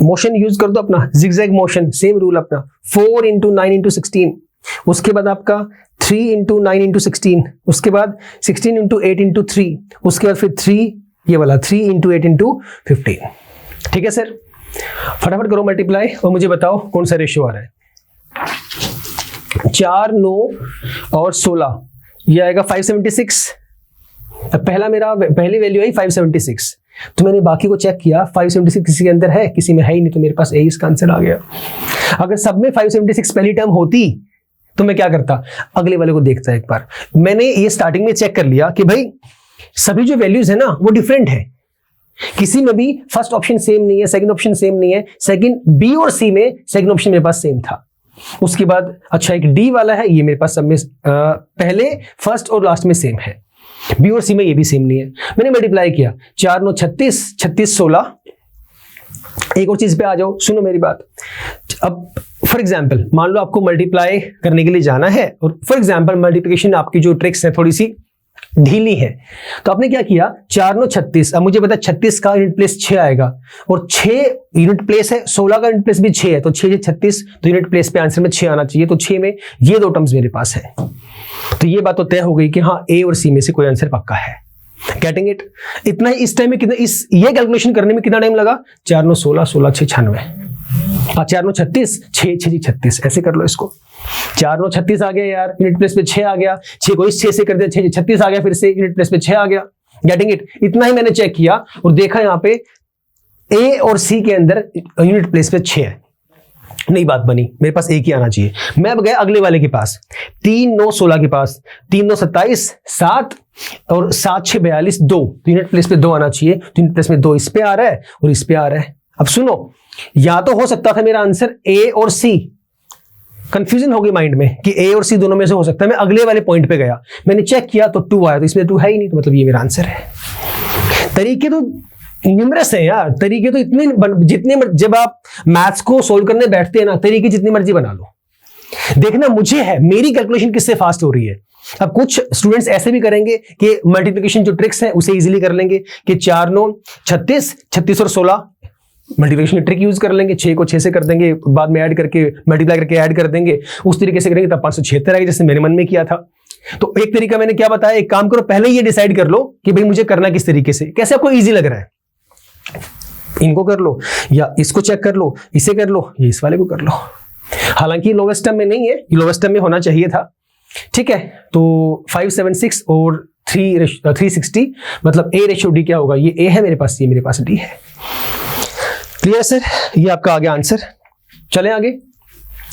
मोशन यूज कर दो अपना, जिगजैग मोशन, सेम रूल अपना, 4 × 9 × 16, उसके बाद आपका 3 × 9 × 16, उसके बाद 16 × 8 × 3, उसके बाद फिर 3 ये वाला 3 × 8 × 15। ठीक है सर, फटाफट करो मल्टीप्लाई और मुझे बताओ कौन सा रेशियो आ रहा है। 4 9 और 16 ये आएगा 576। पहला मेरा पहली वैल्यू आई 576, तो मैंने बाकी को चेक किया, 576 किसी के अंदर है, किसी में है ही नहीं, तो मेरे पास ए इसका आंसर आ गया। अगर सब में 576 पहली टर्म होती तो मैं क्या करता, अगले वाले को देखता एक बार। मैंने ये स्टार्टिंग में चेक कर लिया कि भाई सभी जो वैल्यूज है ना वो डिफरेंट है, किसी में भी फर्स्ट ऑप्शन सेम नहीं है, सेकंड ऑप्शन सेम नहीं है, सेकंड बी और सी में सेकंड ऑप्शन मेरे पास सेम था। उसके बाद अच्छा एक डी वाला है, ये मेरे पास सब में पहले फर्स्ट और लास्ट में सेम है, बी और सी में ये भी सेम नहीं है। मैंने मल्टीप्लाई किया, 4 9 36, 36 16। एक और चीज पे आ जाओ, सुनो मेरी बात। अब फॉर एग्जांपल मान लो आपको मल्टीप्लाई करने के लिए जाना है, और फॉर एग्जांपल मल्टीप्लिकेशन आपकी जो ट्रिक्स है थोड़ी सी ढीली है, तो आपने क्या किया 4 9 36, अब मुझे पता 36 का यूनिट प्लेस 6 आएगा, और 6 यूनिट प्लेस है, 16 का यूनिट प्लेस भी 6 है, तो 6 36, तो यूनिट प्लेस पे आंसर में 6 आना चाहिए, तो 6 में ये दो टर्म्स मेरे पास है। तो ये बात तो तय हो गई कि हाँ ए और सी में से कोई आंसर पक्का है। Getting it? इतना ही इस टाइम में कितना, इस ये कैलकुलेशन करने में कितना टाइम लगा, 4 9 16, 16 6 96, 4 9 36, 6 6 36, ऐसे कर लो इसको। 4 9 36 आ गया यार, यूनिट प्लेस पे 6 आ गया, 6 को इस 6 से कर दिया, 6 36 आ गया, फिर से यूनिट प्लेस पे 6 आ गया। Getting it? इतना ही मैंने चेक किया और देखा यहाँ पे ए और सी के अंदर यूनिट प्लेस पे 6 है, नई बात बनी, मेरे पास एक ही आना चाहिए। मैं अब गया अगले वाले के पास, 3 9 16 के पास, 3 9 27, 7 और 7 6 42, 2, तो यूनिट प्लेस पे 2 आना चाहिए, तो यूनिट प्लेस में 2 इस पे आ रहा है और इस पे आ रहा है। अब सुनो, या तो हो सकता था मेरा आंसर ए और सी, कंफ्यूजन होगी माइंड में कि ए और सी दोनों में से हो सकता है। मैं अगले वाले पॉइंट पे गया, मैंने चेक किया तो 2 आया, तो इसमें 2 है ही नहीं, तो मतलब ये मेरा आंसर है। तरीके तो न्यूमरस है यार, तरीके तो इतने जितने, जब आप मैथ्स को सोल्व करने बैठते हैं ना, तरीके जितनी मर्जी बना लो, देखना मुझे है मेरी कैलकुलेशन किससे फास्ट हो रही है। अब कुछ स्टूडेंट्स ऐसे भी करेंगे कि मल्टीप्लिकेशन जो ट्रिक्स है उसे इजीली कर लेंगे कि 4 9 36, 36 और 16 मल्टीप्लिकेशन ट्रिक यूज कर लेंगे, 6 को 6 से कर देंगे, बाद में ऐड करके मल्टीप्लाई करके ऐड कर देंगे, उस तरीके से करेंगे तब 576 आएगा, जैसे मेरे मन में किया था। तो एक तरीका मैंने क्या बताया, एक काम करो, पहले ये डिसाइड कर लो कि भाई मुझे करना किस तरीके से, कैसे आपको इजी लग रहा है, इनको कर लो या इसको चेक कर लो, इसे कर लो या इस वाले को कर लो। हालांकि लोवेस्ट टर्म में नहीं है, लोवेस्ट टर्म में होना चाहिए था, ठीक है। तो 576 और 360 मतलब A रेशियो D क्या होगा, ये A है मेरे पास, ये मेरे पास D है। क्लियर सर, ये आपका आ गया आंसर। चलें आगे,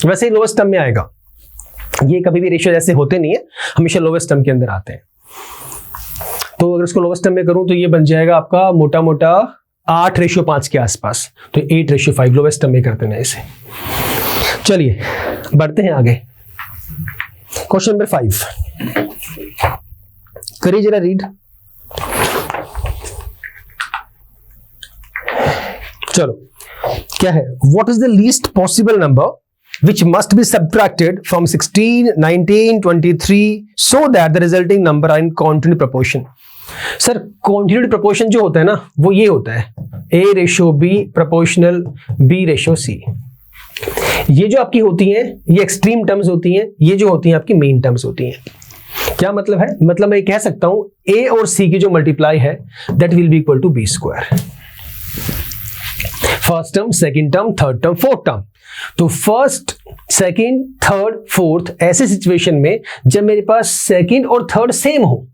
वैसे ही लोवेस्ट टर्म में आएगा, ये कभी भी रेशियो ऐसे होते नहीं है, हमेशा लोवेस्ट टर्म के अंदर आते हैं। तो अगर इसको लोवेस्ट टर्म में करूं तो ये बन जाएगा आपका मोटा मोटा 8:5 के आसपास, तो 8:5 लोवेस्ट टर्म में करते हैं इसे। चलिए बढ़ते हैं आगे, क्वेश्चन नंबर 5 करिए जरा रीड। चलो क्या है, what is the least possible number which must be subtracted from 16, 19, 23 so that the resulting number are in continuity proportion. Sir continuity proportion जो होता है ना, वो ये होता है A/B प्रोपोर्शनल B/C। ये जो आपकी होती हैं ये एक्सट्रीम टर्म्स होती हैं, ये जो होती हैं आपकी मेन टर्म्स होती हैं। क्या मतलब है, मतलब मैं कह सकता हूं A और C की जो मल्टीप्लाई है that will be equal to B²। First term, second term, third term, fourth term. तो फर्स्ट, सेकंड, थर्ड, फोर्थ ऐसे सिचुएशन में जब मेरे पास सेकंड और थर्ड सेम हो,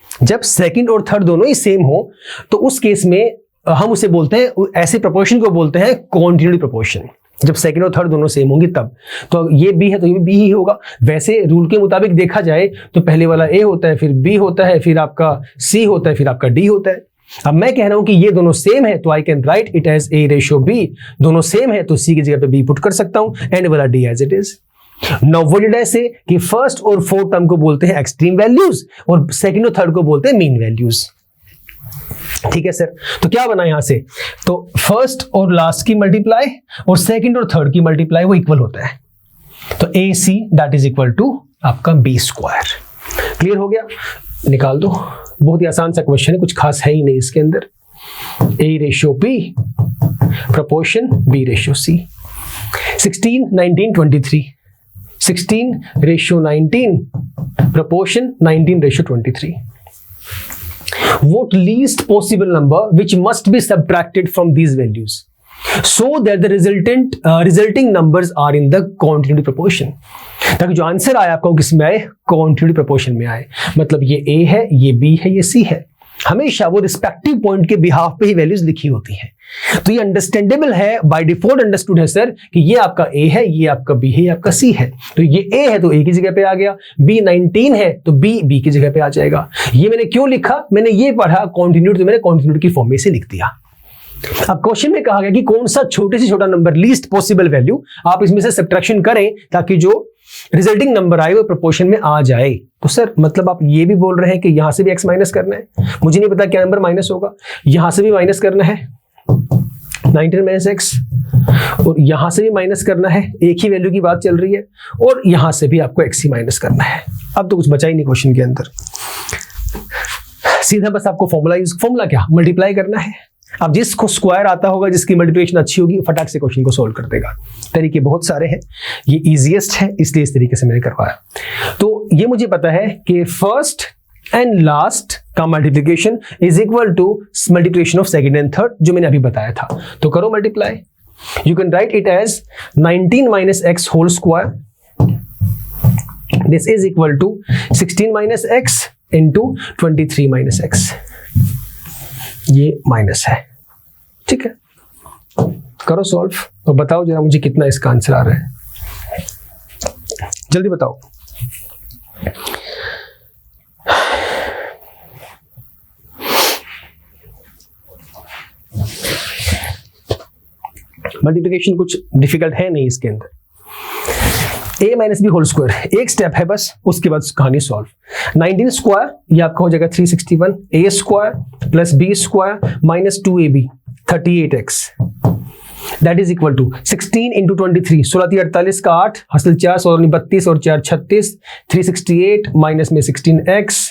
जब सेकंड और थर्ड दोनों ही सेम हो, तो उस केस में हम उसे बोलते हैं, ऐसे प्रोपोर्शन को बोलते हैं कॉन्टिन्यूटी प्रोपोर्शन। जब सेकंड और थर्ड दोनों सेम होंगी तब, तो ये B है तो ये B ही होगा। वैसे रूल के मुताबिक देखा जाए तो पहले वाला A होता है, फिर B होता है, फिर आपका C होता है, फिर आपका D होता है। अब मैं कह रहा हूं कि ये दोनों सेम है तो I can write it as A/B, दोनों सेम है तो C की जगह पे B पुट कर सकता हूं, एंड वाला D as it is. Now what did I say कि फर्स्ट और फोर्थ टर्म को बोलते हैं एक्सट्रीम वैल्यूज और सेकंड और थर्ड को बोलते हैं मीन वैल्यूज। ठीक है सर, तो क्या बना यहां से, तो फर्स्ट और लास्ट की मल्टीप्लाई और सेकंड और थर्ड की मल्टीप्लाई वो इक्वल होता है, तो AC that is equal to आपका B²। क्लियर हो गया, निकाल दो। बहुत ही आसान सा क्वेश्चन है, कुछ खास है ही नहीं इसके अंदर। A/B proportion B/C। 16, 19, 23, 16:19 proportion 19:23. What least possible number which must be subtracted from these values so that the resulting numbers are in the continuity proportion, ताकि जो आंसर आया आपका किसमें आए, continuity proportion में आए। मतलब ये A है, ये B है, ये C है, हमेशा वो रिस्पेक्टिव पॉइंट के बिहाफ पे ही वैल्यूज लिखी होती हैं। तो ये अंडरस्टैंडेबल है, बाय डिफॉल्ट अंडरस्टूड है सर कि ये आपका A है, ये आपका B है, ये आपका C है। तो ये A है तो A की जगह पे आ गया, B 19 है तो B की जगह पे आ जाएगा। ये मैंने क्यों लिखा, मैंने ये पढ़ा कॉन्टिन्यूटी, तो मैंने कॉन्टिन्यूटी की फॉर्म में से लिख दिया। अब क्वेश्चन में कहा गया कि कौन सा छोटे से छोटा नंबर, लीस्ट पॉसिबल वैल्यू, आप इसमें से सब्ट्रैक्शन करें ताकि जो रिजल्टिंग नंबर आए वो प्रोपोर्शन में आ जाए। तो सर मतलब आप ये भी बोल रहे हैं कि यहां से भी x माइनस करना है, मुझे नहीं पता क्या नंबर माइनस होगा, यहां से भी माइनस करना है 19 माइनस x, और यहां से भी माइनस करना है, एक ही वैल्यू की बात चल रही है, और यहां से भी आपको x ही माइनस करना है। अब तो कुछ बचा ही नहीं क्वेश्चन के अंदर, सीधा बस आपको फॉर्मूला क्या, मल्टीप्लाई करना है। अब जिसको स्क्वायर आता होगा, जिसकी मल्टीप्लिकेशन अच्छी होगी, फटाक से क्वेश्चन को सोल्व कर देगा। तरीके बहुत सारे हैं, ये इजीएस्ट है इसलिए इस तरीके से मैंने करवाया। तो ये मुझे पता है कि फर्स्ट एंड लास्ट का multiplication is equal to multiplication of second and third, जो मैंने अभी बताया था। तो करो multiply, you can write it as 19 minus x whole square, this is equal to 16 minus x into 23 minus x, ये minus है। ठीक है, करो सॉल्व और बताओ जरा मुझे कितना इसका आंसर आ रहा है, जल्दी बताओ। मल्टीप्लिकेशन कुछ डिफिकल्ट है नहीं इसके अंदर। a minus b whole square एक स्टेप है बस, उसके बाद कहानी सॉल्व। 19 स्क्वायर ये आपका हो जाएगा 361, a square plus b square minus 2ab 38x that is equal to 16 into 23, 16 48 का 8 हासिल 4, 16 32 और 4 36, 368 माइनस में 16x,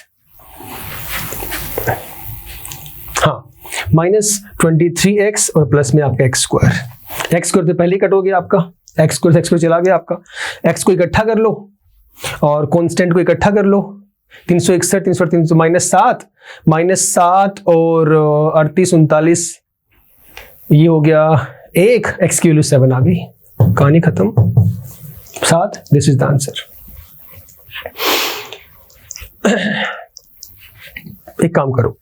हाँ माइनस 23x और प्लस में आपका x स्क्वायर। x स्क्वायर तो पहले ही कट हो गया आपका, x स्क्वायर चला गया आपका। x को इकट्ठा कर लो और कांस्टेंट को इकट्ठा कर लो, 361 300 माइनस 7 और 38 39, ये हो गया 1, x की वैल्यू 7 आ गई, कहानी खत्म 7। This is the answer. एक काम करो,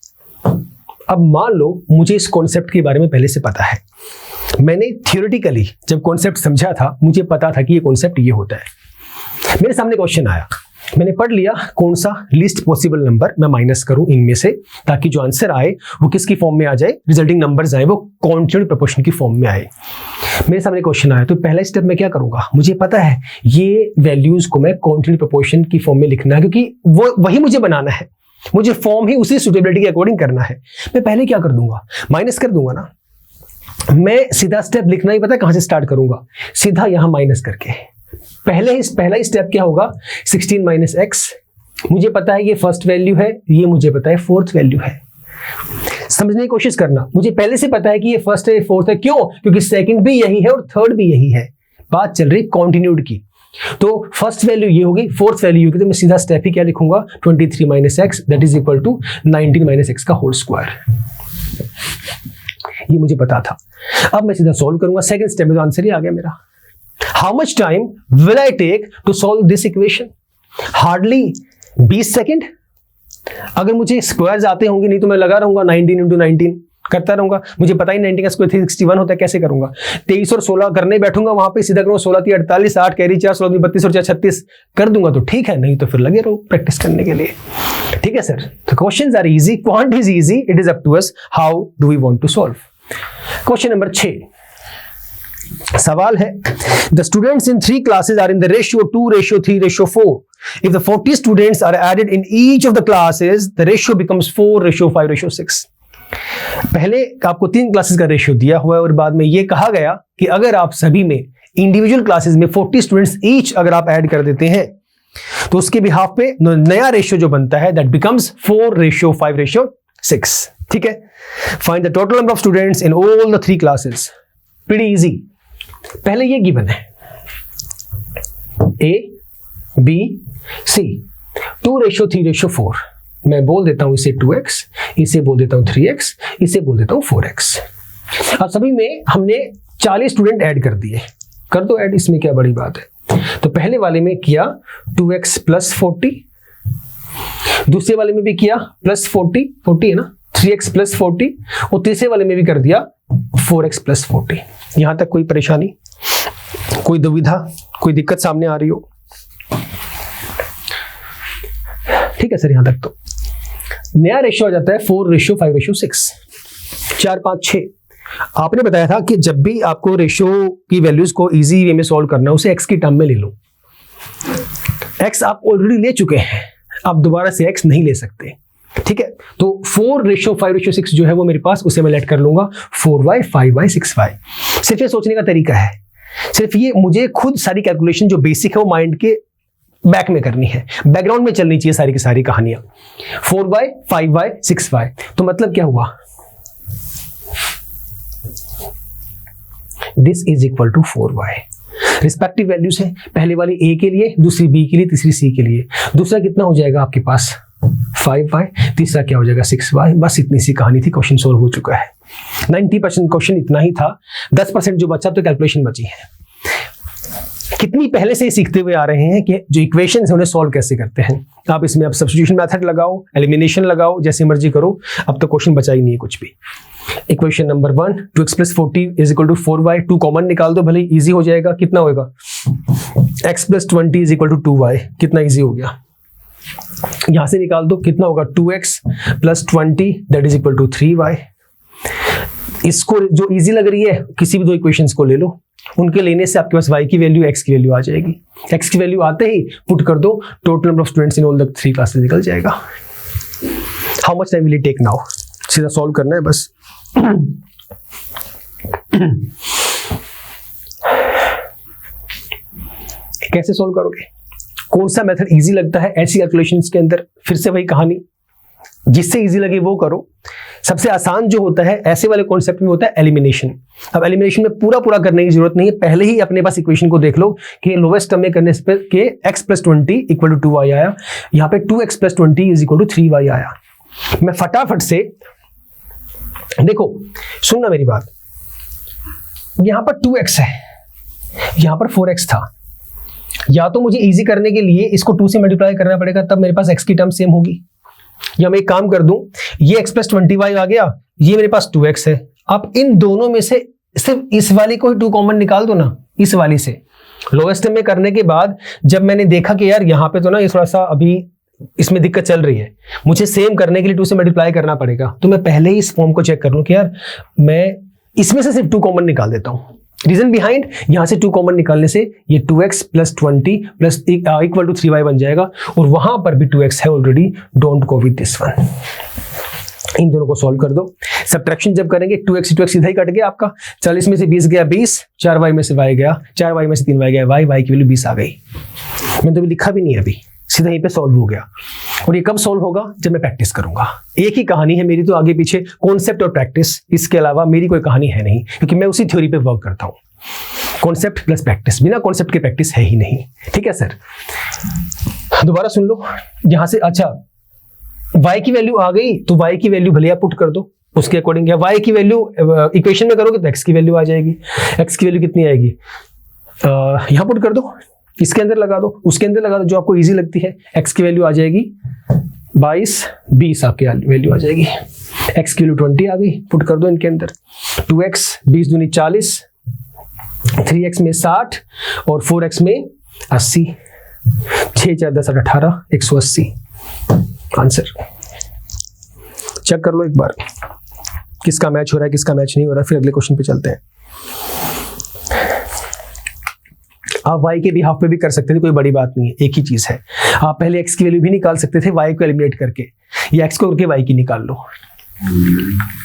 अब मान लो मुझे इस कॉन्सेप्ट के बारे में पहले से पता है, मैंने थियोरेटिकली जब कॉन्सेप्ट समझा था मुझे पता था कि ये कॉन्सेप्ट ये होता है। मेरे सामने क्वेश्चन आया, मैंने पढ़ लिया कौन सा लीस्ट पॉसिबल नंबर मैं माइनस करूं इनमें से, ताकि जो आंसर आए वो किसकी फॉर्म में आ जाए, रिजल्टिंग नंबर्स आए वो कॉन्टिन्यूड प्रोपोर्शन की फॉर्म में आए। मेरे सामने क्वेश्चन आया तो पहला स्टेप मैं क्या करूंगा, मुझे पता है ये वैल्यूज को मैं कॉन्टिन्यूड प्रोपोर्शन की फॉर्म में लिखना है, क्योंकि वो वही मुझे बनाना है, मुझे फॉर्म ही उसी सुटेबिलिटी के अकॉर्डिंग करना है। मैं पहले क्या कर दूंगा, माइनस कर दूंगा ना। मैं सीधा स्टेप लिखना ही पता कहां से स्टार्ट करूंगा, सीधा यहां माइनस करके। पहला ही स्टेप क्या होगा, 16 माइनस एक्स। मुझे पता है ये फर्स्ट वैल्यू है, ये मुझे पता है फोर्थ वैल्यू है। समझने की कोशिश करना, मुझे पहले से पता है कि ये फर्स्ट है ये फोर्थ है, क्यों, क्योंकि सेकंड भी यही है और थर्ड भी यही है। बात चल रही कॉन्टिन्यूड की, तो फर्स्ट वैल्यू ये होगी, फोर्थ वैल्यू होगी, तो मैं सीधा स्टेप ही क्या लिखूंगा, 23 minus x that is equal to 19 minus x का होल स्क्वायर। ये मुझे पता था। अब मैं सीधा सॉल्व करूंगा, सेकंड स्टेप में तो आंसर ही आ गया मेरा। How much time will I take to solve this equation, hardly 20 second. अगर मुझे स्क्वायर्स आते होंगे, नहीं तो मैं लगा रहूंगा 19 इंटू 19 करता रहूंगा। मुझे पता ही 19 का स्क्वायर 361 होता है, कैसे करूंगा। 23 और 16 करने बैठूंगा, वहां पे सीधा करूंगा 16 3 48, 8 कैरी 4, 16 32 और 4 36 कर दूंगा तो ठीक है, नहीं तो फिर लगे रहो प्रैक्टिस करने के लिए। ठीक है सर, तो questions are easy, quant is easy, it is up to us how do we want to solve. Question number 6 सवाल है, the students in 3 classes are in the ratio 2:3:4. If the 40 students are added in each of the classes, the ratio becomes 4:5:6. पहले आपको 3 classes का ratio दिया हुआ है और बाद में ये कहा गया कि अगर आप सभी में इंडिविजुअल क्लासेस में 40 स्टूडेंट्स ईच अगर आप ऐड कर देते हैं तो उसके बिहाफ पे नया रेशियो जो बनता है दैट बिकम्स 4:5:6. ठीक है, find the total number of students in all the 3 classes. Pretty easy. पहले ये गिवन है A B C 2:3:4. मैं बोल देता हूं इसे 2x, इसे बोल देता हूं 3x, इसे बोल देता हूं 4x. अब सभी में हमने 40 स्टूडेंट ऐड कर दिए, कर दो ऐड, इसमें क्या बड़ी बात है। तो पहले वाले में किया 2x प्लस 40, दूसरे वाले में भी किया प्लस 40 है ना, 3x प्लस 40, और तीसरे वाले में भी कर दिया 4x प्लस 40. यहां तक कोई परेशानी, कोई दुविधा, कोई दिक्कत सामने आ रही हो? ठीक है सर, यहां तक तो नया रेशियो आ जाता है 4:5:6. 4 5 6. आपने बताया था कि जब भी आपको रेशियो की वैल्यूज को इजी वे में सॉल्व करना है उसे x की टर्म में ले लो. x आप ऑलरेडी ले चुके हैं, आप दोबारा से x नहीं ले सकते. ठीक है, तो 4:5:6 जो है वो मेरे पास, उसे मैं लेट कर लूंगा 4y 5y 6y. सिर्फ ये सोचने का तरीका है, सिर्फ ये मुझे खुद सारी कैलकुलेशन जो बेसिक है वो माइंड के बैक में करनी है, बैकग्राउंड में चलनी चाहिए सारी की सारी कहानियां. 4y 5y 6y, तो मतलब क्या हुआ, this is equal to 4y. Respective values है, पहले वाली a के लिए, दूसरी b के लिए, तीसरी c के लिए. दूसरा कितना हो जाएगा आपके पास 5y, तीसरा क्या हो जाएगा 6y. बस इतनी सी कहानी थी, क्वेश्चन सोल्व हो चुका है. 90% क्वेश्चन इतना ही था, 10% जो बचा तो कैलकुलेशन बची है. कितनी पहले से ही सीखते हुए आ रहे हैं कि जो इक्वेशंस हैं उन्हें सॉल्व कैसे करते हैं. आप इसमें अब सब्स्टिट्यूशन मेथड लगाओ, एलिमिनेशन लगाओ, जैसे मर्जी करो, अब तो क्वेश्चन बचा ही नहीं है कुछ भी. Equation number 1 2x + 40 = 4y. 2 common निकाल दो, भले इजी हो जाएगा. कितना होगा, x + 20 = 2y. कितना इजी हो गया. यहां से निकाल दो, कितना होगा 2x plus 20 that is equal to 3y। इसको जो इजी लग रही है किसी भी दो इक्वेशंस को ले लो, उनके लेने से आपके पास y की वैल्यू x की वैल्यू आ जाएगी। x की वैल्यू आते ही पुट कर दो, total number of students in all the 3 classes निकल जाएगा। How much time will it take now? सीधा सॉल्व करना है बस। कैसे सॉल्व करोगे? कौन सा मेथड इजी लगता है ऐसी कैलकुलेशंस के अंदर? फिर से वही कहानी, जिससे इजी लगे वो करो। सबसे आसान जो होता है ऐसे वाले कॉन्सेप्ट में होता है एलिमिनेशन। अब एलिमिनेशन में पूरा करने की जरूरत नहीं है, पहले ही अपने पास इक्वेशन को देख लो कि लोवेस्ट टर्म में करने से के x plus 20 equal to 2y आया, यहाँ पे 2x plus 20 is equal to 3y आया। मैं फटाफट से देखो, सुनना मेरी बात, यहां पर 2x है, यहां पर 4x था। या तो मुझे इजी करने के लिए इसको 2 से मल्टीप्लाई करना पड़ेगा, तब मेरे पास x की टर्म सेम होगी। या मैं एक काम कर दूं, ये x प्लस 20y आ गया, ये मेरे पास 2x है। आप इन दोनों में से सिर्फ इस वाली को ही 2 कॉमन निकाल दो ना, इस वाली से। लोएस्ट टर्म में करने के बाद जब मैंने देखा कि यार यहाँ पे तो ना ये थोड़ा सा अभी इसमें दिक्कत चल रही है, मुझे सेम करने के लिए 2 से मल्टीप्लाई करना पड़ेगा, तो मैं पहले ही इस फॉर्म को चेक कर लूं कि यार मैं इसमें से सिर्फ 2 कॉमन निकाल देता हूं। रीजन बिहाइंड, यहां से 2 कॉमन निकालने से ये 2x plus 20 plus equal to 3y बन जाएगा, और वहां पर भी 2x है already, don't go with this one. इन दोनों को सॉल्व कर दो। सब्ट्रैक्शन जब करेंगे 2x से 2x सीधा ही कट गया आपका, 40 में से 20 गया 20, 4y में से y गया, 4y में से 3y गया y की वैल्यू 20 आ गई। मैंने तो अभी लिखा भी नहीं है, अभी सीधा यहीं पे सॉल्व हो गया। और ये कब सॉल्व होगा? जब मैं प्रैक्टिस करूंगा। एक ही कहानी है मेरी तो, आगे पीछे कॉन्सेप्ट और प्रैक्टिस, इसके अलावा मेरी कोई कहानी है नहीं, क्योंकि मैं उसी थ्योरी पे वर्क करता हूं। कॉन्सेप्ट प्लस प्रैक्टिस, बिना कॉन्सेप्ट के प्रैक्टिस है ही नहीं। ठीक है सर, दोबारा सुन लो यहां से। अच्छा, y की वैल्यू आ गई तो y की वैल्यू भले आप पुट कर दो उसके अकॉर्डिंग, या y की वैल्यू इक्वेशन में करोगे तो x की वैल्यू आ जाएगी। x की वैल्यू कितनी आएगी? यहां पुट कर दो, इसके अंदर लगा दो, उसके अंदर लगा दो, जो आपको इजी लगती है। x की वैल्यू आ जाएगी 22, 20 आपकी वैल्यू आ जाएगी। x की वैल्यू 20 आ गई, पुट कर दो इनके अंदर। 2x 20 दूनी 40, 3x में 60 और 4x में 80, 6 4 10 18, 180 आंसर। चेक कर लो एक बार किसका मैच हो रहा है, किसका मैच नहीं हो रहा है, फिर अगले क्वेश्चन पे चलते हैं। आप y के बिहाफ पे भी कर सकते थे, कोई बड़ी बात नहीं है, एक ही चीज है। आप पहले x की वैल्यू भी निकाल सकते थे y को एलिमिनेट करके, या x को करके y की निकाल लो,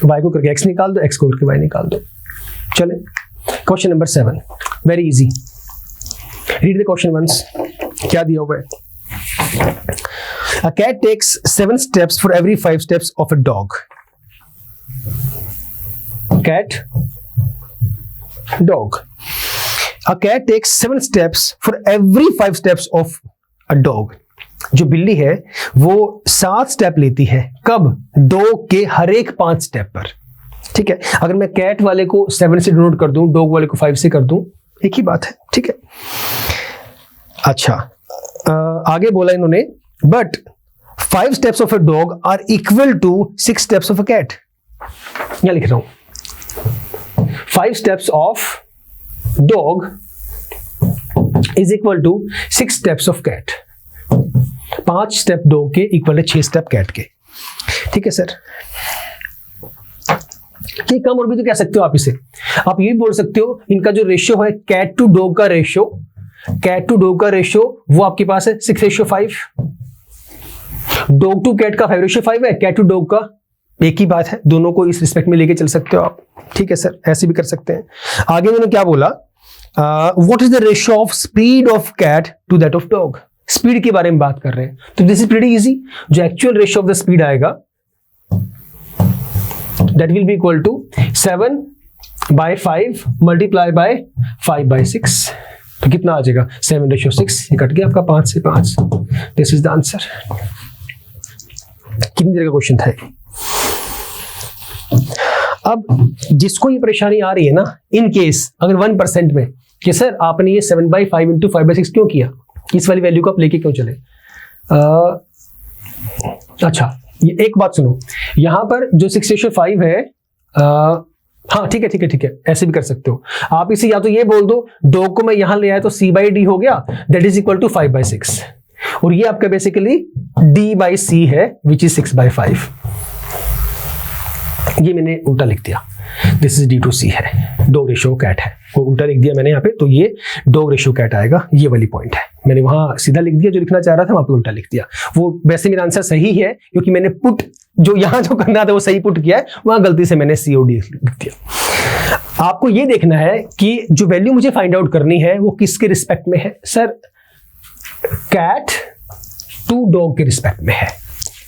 y को करके x निकाल दो, x को करके y निकाल दो। चले question number 7, very easy. Read the question once. क्या दिया हुआ है? A cat takes 7 steps for every 5 steps of a dog. Cat, dog. A cat takes 7 steps for every 5 steps of a dog. जो बिल्ली है वो 7 स्टेप लेती है, कब? डॉग के हर एक 5 स्टेप पर। ठीक है, अगर मैं कैट वाले को 7 से डिनोट कर दूं, डॉग वाले को 5 से कर दूं, एक ही बात है। ठीक है, अच्छा आगे बोला इन्होंने, but 5 steps of a dog are equal to 6 steps of a cat. यहां लिख रहा हूं 5 steps of dog is equal to 6 steps of cat. 5 step dog के इक्वल है 6 स्टेप कैट के। ठीक है सर, ये कम और भी तो कह सकते हो आप इसे। आप ये भी बोल सकते हो इनका जो रेशियो है कैट टू डॉग का रेशियो, कैट टू डॉग का रेशियो वो आपके पास है 6:5। डॉग टू कैट का 5:5 है, कैट टू डॉग का एक ही बात है, दोनों को इस रिस्पेक्ट में लेके चल सकते हो आप। ठीक है सर, ऐसे भी कर सकते हैं। आगे उन्होंने क्या बोला, what is the ratio of speed of cat to that of dog. Speed के बारे में बात कर रहे हैं, तो दिस इज प्रीटी इजी। जो actual ratio of the speed आएगा that will be equal to 7/5 multiply by 5/6। तो कितना आ जाएगा? 7:6। ये कट गया आपका 5 से 5। This is the answer. कितनी देर का क्वेश्चन था? अब जिसको ये परेशानी आ रही है ना, इन केस अगर 1% में कि सर आपने ये 7/5 इंटू 5/6 क्यों किया, इस वाली वैल्यू को आप लेके क्यों चले? अच्छा, ये एक बात सुनो, यहां पर जो 6:5 है, हाँ ठीक है, ऐसे भी कर सकते हो आप। इसे या तो ये बोल दो, डॉग को मैं यहां ले आया तो C/D हो गया, दैट इज इक्वल टू 5/6, और ये आपका बेसिकली D/C है विच इज 6/5। ये मैंने उल्टा लिख दिया, दिस इज D/C है, डॉग रेशियो कैट है, वो उल्टा लिख दिया मैंने यहाँ पे, तो ये डॉग रेशियो कैट आएगा, ये वाली पॉइंट है। मैंने वहां सीधा लिख दिया जो लिखना चाह रहा था, वहां पे उल्टा लिख दिया। वो वैसे मेरा आंसर सही है क्योंकि मैंने पुट जो यहां जो करना था वो सही पुट किया है, वहां गलती से मैंने COD लिख दिया। आपको ये देखना है कि जो वैल्यू मुझे फाइंड आउट करनी है वो किसके रिस्पेक्ट में है। सर कैट टू डॉग के रिस्पेक्ट में है,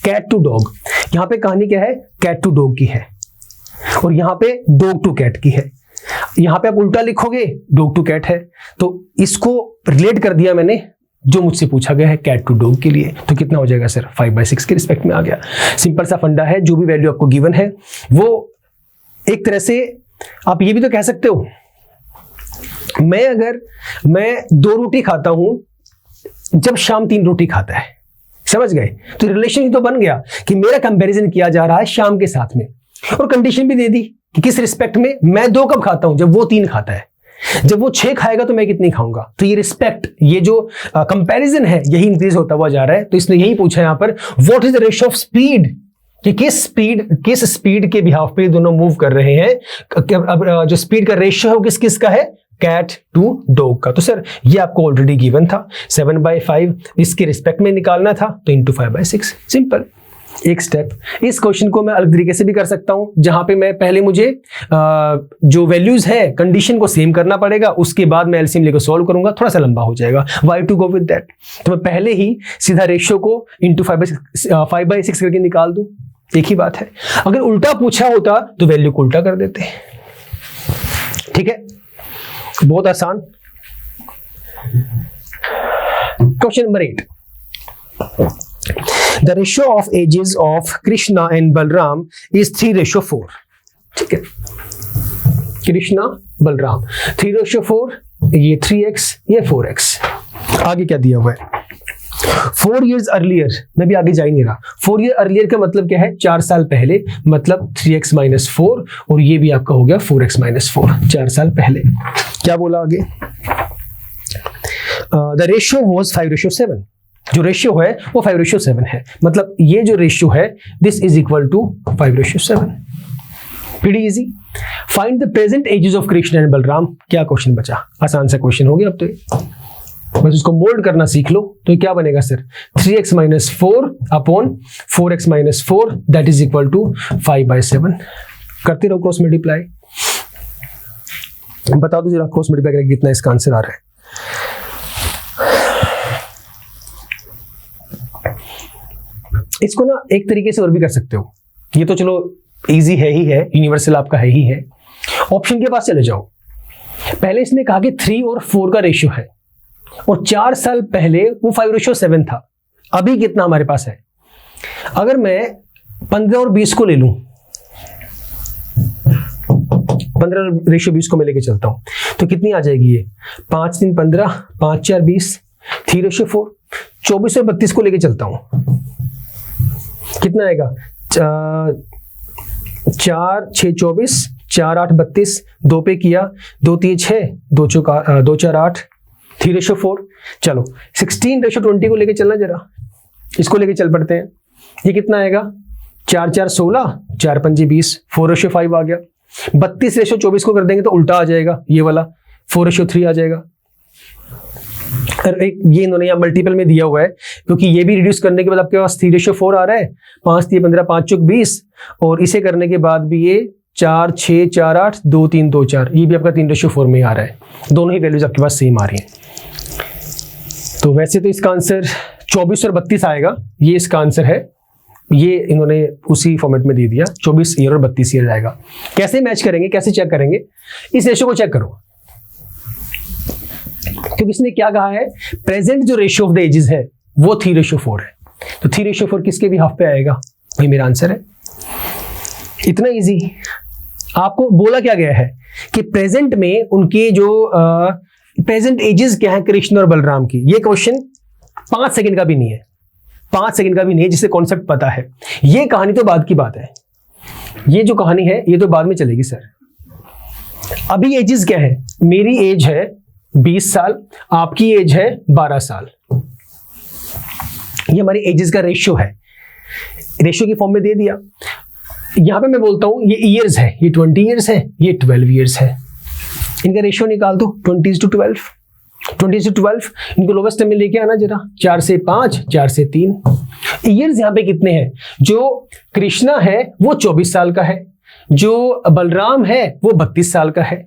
कैट टू डॉग। यहां पे कहानी क्या है, कैट टू डॉग की है, और यहां पे डॉग टू कैट की है। यहां पे आप उल्टा लिखोगे डॉग टू कैट है, तो इसको रिलेट कर दिया मैंने जो मुझसे पूछा गया है कैट टू डॉग के लिए। तो कितना हो जाएगा सर, 5/6 के रिस्पेक्ट में आ गया। सिंपल सा फंडा है, जो भी वैल्यू आपको गिवन है वो एक तरह से आप ये भी तो कह सकते हो, मैं 2 रोटी खाता हूं जब शाम 3 रोटी खाता है, समझ गए? तो रिलेशन ही तो बन गया कि मेरा कंपैरिजन किया जा रहा है शाम के साथ में, और कंडीशन भी दे दी कि किस रिस्पेक्ट में। मैं 2 कब खाता हूं, जब वो 3 खाता है, जब वो 6 खाएगा तो मैं कितनी खाऊंगा। तो ये रिस्पेक्ट, ये जो कंपैरिजन है यही इंक्रीज होता हुआ जा रहा है। तो इसने यही पूछा यहां पर what is the ratio of speed, कि किस स्पीड के बिहाफ पे दोनों मूव कर रहे हैं। अब जो स्पीड का रेशियो है वो किस किस का है, कैट टू डॉग का। तो सर ये आपको ऑलरेडी गिवन था, 7/5 इसके रिस्पेक्ट में निकालना था, तो इंटू 5/6, सिंपल एक स्टेप। इस क्वेश्चन को मैं अलग तरीके से भी कर सकता हूं, जहां पे मैं पहले मुझे जो वैल्यूज है कंडीशन को सेम करना पड़ेगा, उसके बाद मैं एलसीएम लेकर सॉल्व करूंगा, थोड़ा सा लंबा हो जाएगा। Why to go with that, तो मैं पहले ही सीधा रेशियो को इंटू 5/6 करके निकाल दूं, एक ही बात है। अगर उल्टा पूछा होता तो वैल्यू को उल्टा कर देते, ठीक है, बहुत आसान। Question number 8, The ratio of ages of Krishna and Balram is 3/4. ठीक है, कृष्णा बलराम 3/4, ये 3x, ये 4x। आगे क्या दिया हुआ है, 4 years earlier, मैं भी आगे जा ही नहीं रहा। 4 year earlier का मतलब क्या है, 4 साल पहले, मतलब 3x - 4, और ये भी आपका हो गया 4x - 4, 4 साल पहले। क्या बोला आगे, द रेशियो वॉज 5/7, जो रेशियो है वो 5/7 है, मतलब ये जो रेशियो है this is equal to 5/7। Pretty easy. Find the present ages of Krishna and Balram. क्या क्वेश्चन बचा, आसान सा क्वेश्चन हो गया। अब तो बस उसको मोल्ड करना सीख लो, तो क्या बनेगा sir, 3x - 4 upon 4x - 4 that is equal to 5/7। करते रहो क्रॉस मल्टीप्लाई। बता दो जरा क्रॉस मल्टीप्लाई करके कितना इसका आंसर आ रहा है। इसको ना एक तरीके से और भी कर सकते हो, ये तो चलो इजी है ही है, यूनिवर्सल आपका है ही है। ऑप्शन के पास चले जाओ। पहले इसने कहा कि 3 और 4 का रेशियो है, और 4 साल पहले वो 5/7 था। अभी कितना हमारे पास है, अगर मैं 15 और 20 को ले लूं, 15/20 को मैं लेके चलता हूं, तो कितनी आ जाएगी ये, 5 3 15, 5 4 20, 3/4। 24 और 32 को लेके चलता हूं, कितना आएगा, 4 6 24, 4 8 32, 2 पे किया, 2 3 6, 2 4 8, 3/4। चलो 16/20 को लेके चलना, जरा इसको लेके चल पड़ते हैं। ये कितना आएगा, 4 4 16, 4 5 20, 4/5 आ गया। 32/24 को कर देंगे तो उल्टा आ जाएगा, ये वाला 4/3 आ जाएगा। ये इन्होंने यहाँ मल्टीपल में दिया हुआ है, क्योंकि ये भी रिड्यूस करने के बाद आपके पास 3/4 आ रहा है, 5 3 15, 5 4 20, और इसे करने के बाद भी ये 4 6 4 8, 2 3 2 4, ये भी आपका 3/4 में आ रहा है। दोनों ही वैल्यूज आपके पास सेम आ रही हैं। तो वैसे तो इसका आंसर 24 और 32 आएगा, ये इसका आंसर है। ये इन्होंने उसी फॉर्मेट में दे दिया, 24 ईयर और 32 ईयर आएगा। कैसे मैच करेंगे, कैसे चेक करेंगे, इस रेशियो को चेक करो, क्योंकि इसने क्या कहा है, प्रेजेंट जो रेशियो ऑफ द एजेस है वो 3/4 है, तो 3/4 किसके भी हाफ पे आएगा, वही मेरा आंसर है। इतना इजी। आपको बोला क्या गया है कि प्रेजेंट में उनके जो प्रेजेंट एजेस क्या है कृष्ण और बलराम की। ये क्वेश्चन 5 सेकंड का भी नहीं है, 5 सेकंड का भी नहीं है, जिसे कॉन्सेप्ट पता है। ये कहानी तो बाद की बात है, ये जो कहानी है ये तो बाद में चलेगी सर। अभी एजेस क्या है, मेरी एज है 20 साल, आपकी एज है 12 साल। ये हमारी एजेस का रेशियो है, रेशियो की फॉर्म में दे दिया। यहां पे मैं बोलता हूं ये ईयर्स है, ये 20 ईयर्स है, ये 12 ईयर्स है, इनका रेशियो निकाल दो 20:12, 20:12। इनको लोवेस्ट में लेके आना जरा, 4 से 5, 4 से 3। ईयर्स यहाँ पे कितने हैं? जो कृष्णा है वो 24 साल का है, जो बलराम है वो 32 साल का है।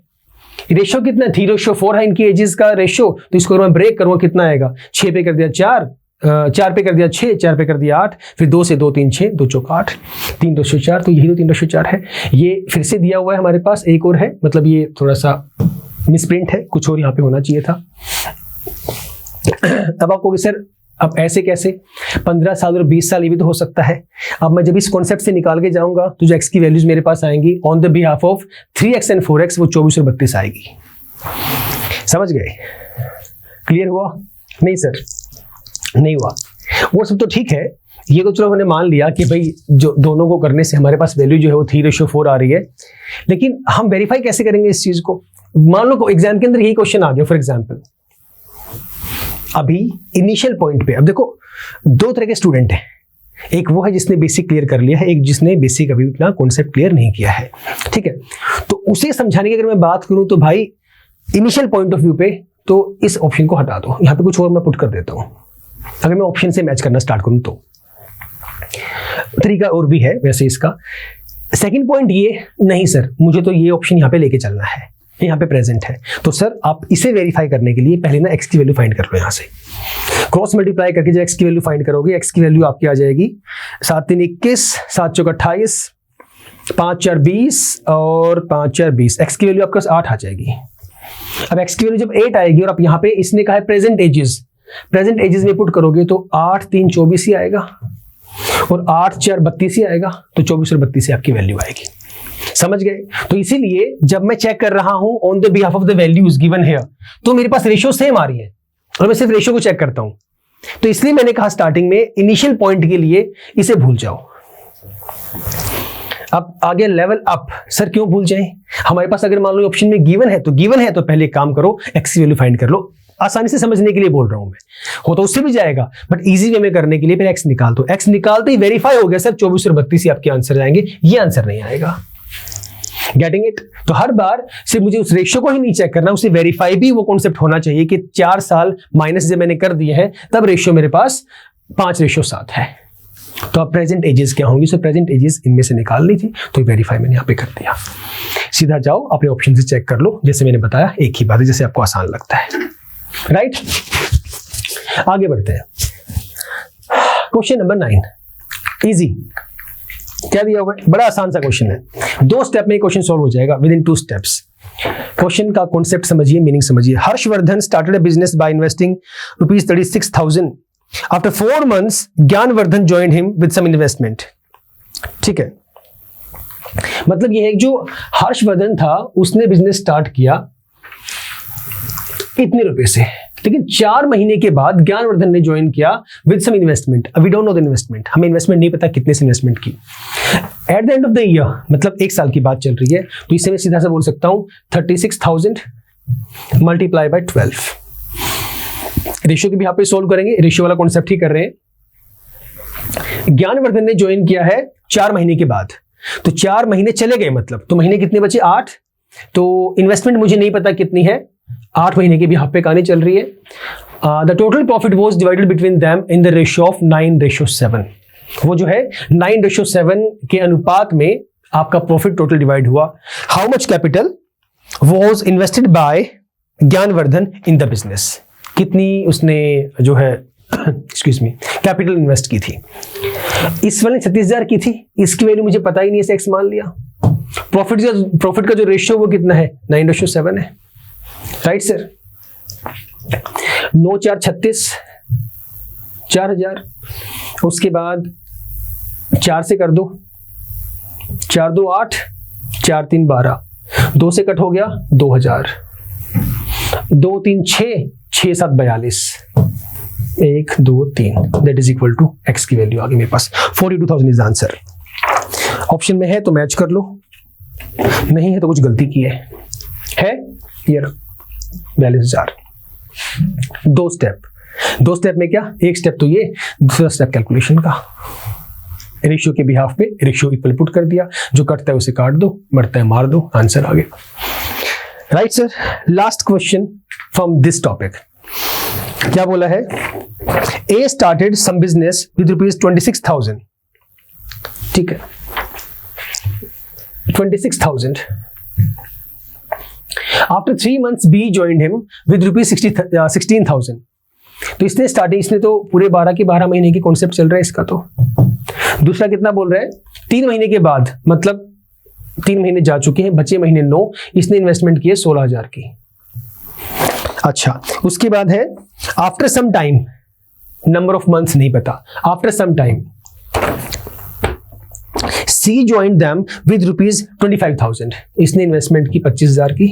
रेशियो कितना? 3:4 है इनकी एजेस का रेशियो। तो इसको मैं ब्रेक करूंगा, कितना आएगा? 6 पे कर दिया 4, 4 पे कर दिया 6, 4 पे कर दिया 8, फिर 2 से 2 3 6, 2 चौक 8, 3:4। तो यही तो 3:4 है। ये फिर से दिया हुआ है हमारे पास, एक और है, मतलब ये थोड़ा सा मिसप्रिंट है, कुछ और यहाँ पे होना चाहिए था। अब आपको सर अब ऐसे कैसे? 15 साल और 20 साल ये भी तो हो सकता है। अब मैं जब इस कॉन्सेप्ट से निकाल के जाऊंगा तो जो एक्स की वैल्यूज मेरे पास आएंगी on the behalf of 3x and 4x, वो 24 और 32 आएगी। समझ गए? क्लियर हुआ? नहीं सर नहीं हुआ। वो सब तो ठीक है, ये तो चलो हमने मान लिया कि भाई जो दोनों को करने से हमारे पास वैल्यू जो है वो 3:4 आ रही है, लेकिन हम वेरीफाई कैसे करेंगे इस चीज को? मान लो एग्जाम के अंदर यही क्वेश्चन आ गया फॉर एग्जाम्पल, अभी इनिशियल पॉइंट पे। अब देखो दो तरह के स्टूडेंट हैं, एक वो है जिसने बेसिक क्लियर कर लिया है, एक जिसने बेसिक अभी अपना कॉन्सेप्ट क्लियर नहीं किया है, ठीक है। तो उसे समझाने की अगर मैं बात करूं तो भाई इनिशियल पॉइंट ऑफ व्यू पे तो इस ऑप्शन को हटा दो, यहां पे कुछ और मैं पुट कर देता हूं। अगर मैं ऑप्शन से मैच करना स्टार्ट करूं तो तरीका और भी है वैसे इसका। सेकंड पॉइंट ये, नहीं सर मुझे तो ये ऑप्शन यहां पे लेके चलना है, यहाँ पे प्रेजेंट है, तो सर आप इसे वेरीफाई करने के लिए पहले ना एक्स की वैल्यू फाइंड कर लो। यहाँ से क्रॉस मल्टीप्लाई करके जब एक्स की वैल्यू फाइंड करोगे, एक्स की वैल्यू आपकी आ जाएगी 7 3 21, 7 चौक 28, 5 4 20 और 5 4 20। एक्स की वैल्यू आपके पास 8 आ जाएगी। अब एक्स की वैल्यू जब 8 आएगी और आप यहाँ पे इसने कहा है प्रेजेंट एजेस, प्रेजेंट एजेस में पुट करोगे तो 8 3 24 ही आएगा और 8 4 32 ही आएगा, तो 24 और 32 से आपकी वैल्यू आएगी। समझ गए? तो इसीलिए जब मैं चेक कर रहा हूं on the behalf of the values given here, तो मेरे पास रेशियो सेम आ रही है और मैं सिर्फ रेशियो को चेक करता हूं। तो इसलिए मैंने कहा स्टार्टिंग में इनिशियल पॉइंट के लिए इसे भूल जाओ। अब आगे लेवल अप, सर क्यों भूल जाएं? हमारे पास अगर मान लो ऑप्शन में गिवन है तो पहले एक काम करो, एक्स की वैल्यू फाइंड कर लो। आसानी से समझने के लिए बोल रहा हूं मैं, हो तो उससे भी जाएगा, बट इजी वे में करने के लिए पहले एक्स निकाल दो। एक्स निकालते ही वेरीफाई हो गया सर 24 और 32 ही आपके आंसर आएंगे, ये आंसर नहीं आएगा। Getting it? तो हर बार सिर्फ मुझे उस रेशियो को ही नहीं चेक करना, उसे वेरीफाई भी वो कॉन्सेप्ट होना चाहिए कि 4 साल माइनस जब मैंने कर दिए हैं तब रेशियो मेरे पास 5:7 है। तो अब प्रेजेंट एजेस क्या होंगी? सो प्रेजेंट एजेस इनमें से निकालनी थी, तो वेरीफाई मैंने यहाँ पे कर दिया। सीधा जाओ अपने ऑप्शन से चेक कर लो, जैसे मैंने बताया एक ही बात है, जैसे आपको आसान लगता है, राइट? आगे बढ़ते हैं। Question number 9, easy. क्या दिया हुआ है? बड़ा आसान सा क्वेश्चन है, 2 स्टेप में क्वेश्चन सॉल्व हो जाएगा विद इन 2 स्टेप्स। क्वेश्चन का कॉन्सेप्ट समझिए, मीनिंग समझिए। Harshvardhan started a business by investing ₹36,000। After 4 months Gyanvardhan joined him with some investment. ठीक है, मतलब ये है जो हर्षवर्धन था उसने बिजनेस स्टार्ट किया इतने रुपए से, लेकिन 4 महीने के बाद ज्ञानवर्धन ने ज्वाइन किया with some investment. We don't know the investment, हमें इन्वेस्टमेंट नहीं पता कितने से इन्वेस्टमेंट की। At the end of the year, मतलब 1 साल की बात चल रही है, तो इससे मैं सीधा सा बोल सकता हूं 36,000 मल्टीप्लाई बाय 12। रेशियो की भी यहाँ पे सोल्व करेंगे, रेशियो वाला कॉन्सेप्ट ही कर रहे हैं। ज्ञानवर्धन ने ज्वाइन किया है 4 महीने के बाद, तो 4 महीने चले गए, मतलब तो महीने कितने बचे? 8। तो इन्वेस्टमेंट मुझे नहीं पता कितनी है, 8 महीने की भी यहाँ पे कहानी चल रही है। The total profit was divided between them in the ratio of 9:7। वो जो है 9:7 के अनुपात में आपका प्रॉफिट टोटल डिवाइड हुआ। How much capital was invested by Gyanvardhan in the business? कितनी उसने जो है एक्सक्यूज मी कैपिटल इन्वेस्ट की थी? इस वाले 36,000 की थी, इसकी वैल्यू मुझे पता ही नहीं है, एक्स मान लिया। प्रॉफिट का जो रेशियो वो कितना है? 9:7 है, राइट सर? 9 4 36, 4,000। उसके बाद 4 से कर दो, 4 2 8, 4 3 12, 2 से कट हो गया 2,000, 2 3 6, 6 7 42, 1 2 3, that is equal to x की वैल्यू आ गई मेरे पास। 42,000 इज आंसर। ऑप्शन में है तो मैच कर लो, नहीं है तो कुछ गलती की है ये बैलेंस 4। 2 स्टेप, 2 स्टेप में क्या, एक स्टेप तो ये, दूसरा स्टेप कैलकुलेशन का। रेशियो के बिहाफ पे रेशियो इक्वल पुट कर दिया, जो कटता है उसे काट दो, बढ़ता है मार दो, आंसर आ गया। Right sir. Last question from this topic, क्या बोला है, A started some business with ₹26,000, ठीक है, 26,000। After 3 months B joined him with ₹16,000। तो इसने स्टार्टिंग, इसने तो पूरे 12 के 12 महीने की कॉन्सेप्ट चल रहा है इसका। तो दूसरा कितना बोल रहा है, 3 महीने के बाद, मतलब 3 महीने जा चुके हैं, बचे महीने 9, इसने इन्वेस्टमेंट की है 16,000 की। अच्छा, उसके बाद है after some time, number of months नहीं पता, after some time C joined them with ₹25,000, इसने इन्वेस्टमेंट की 25,000 की।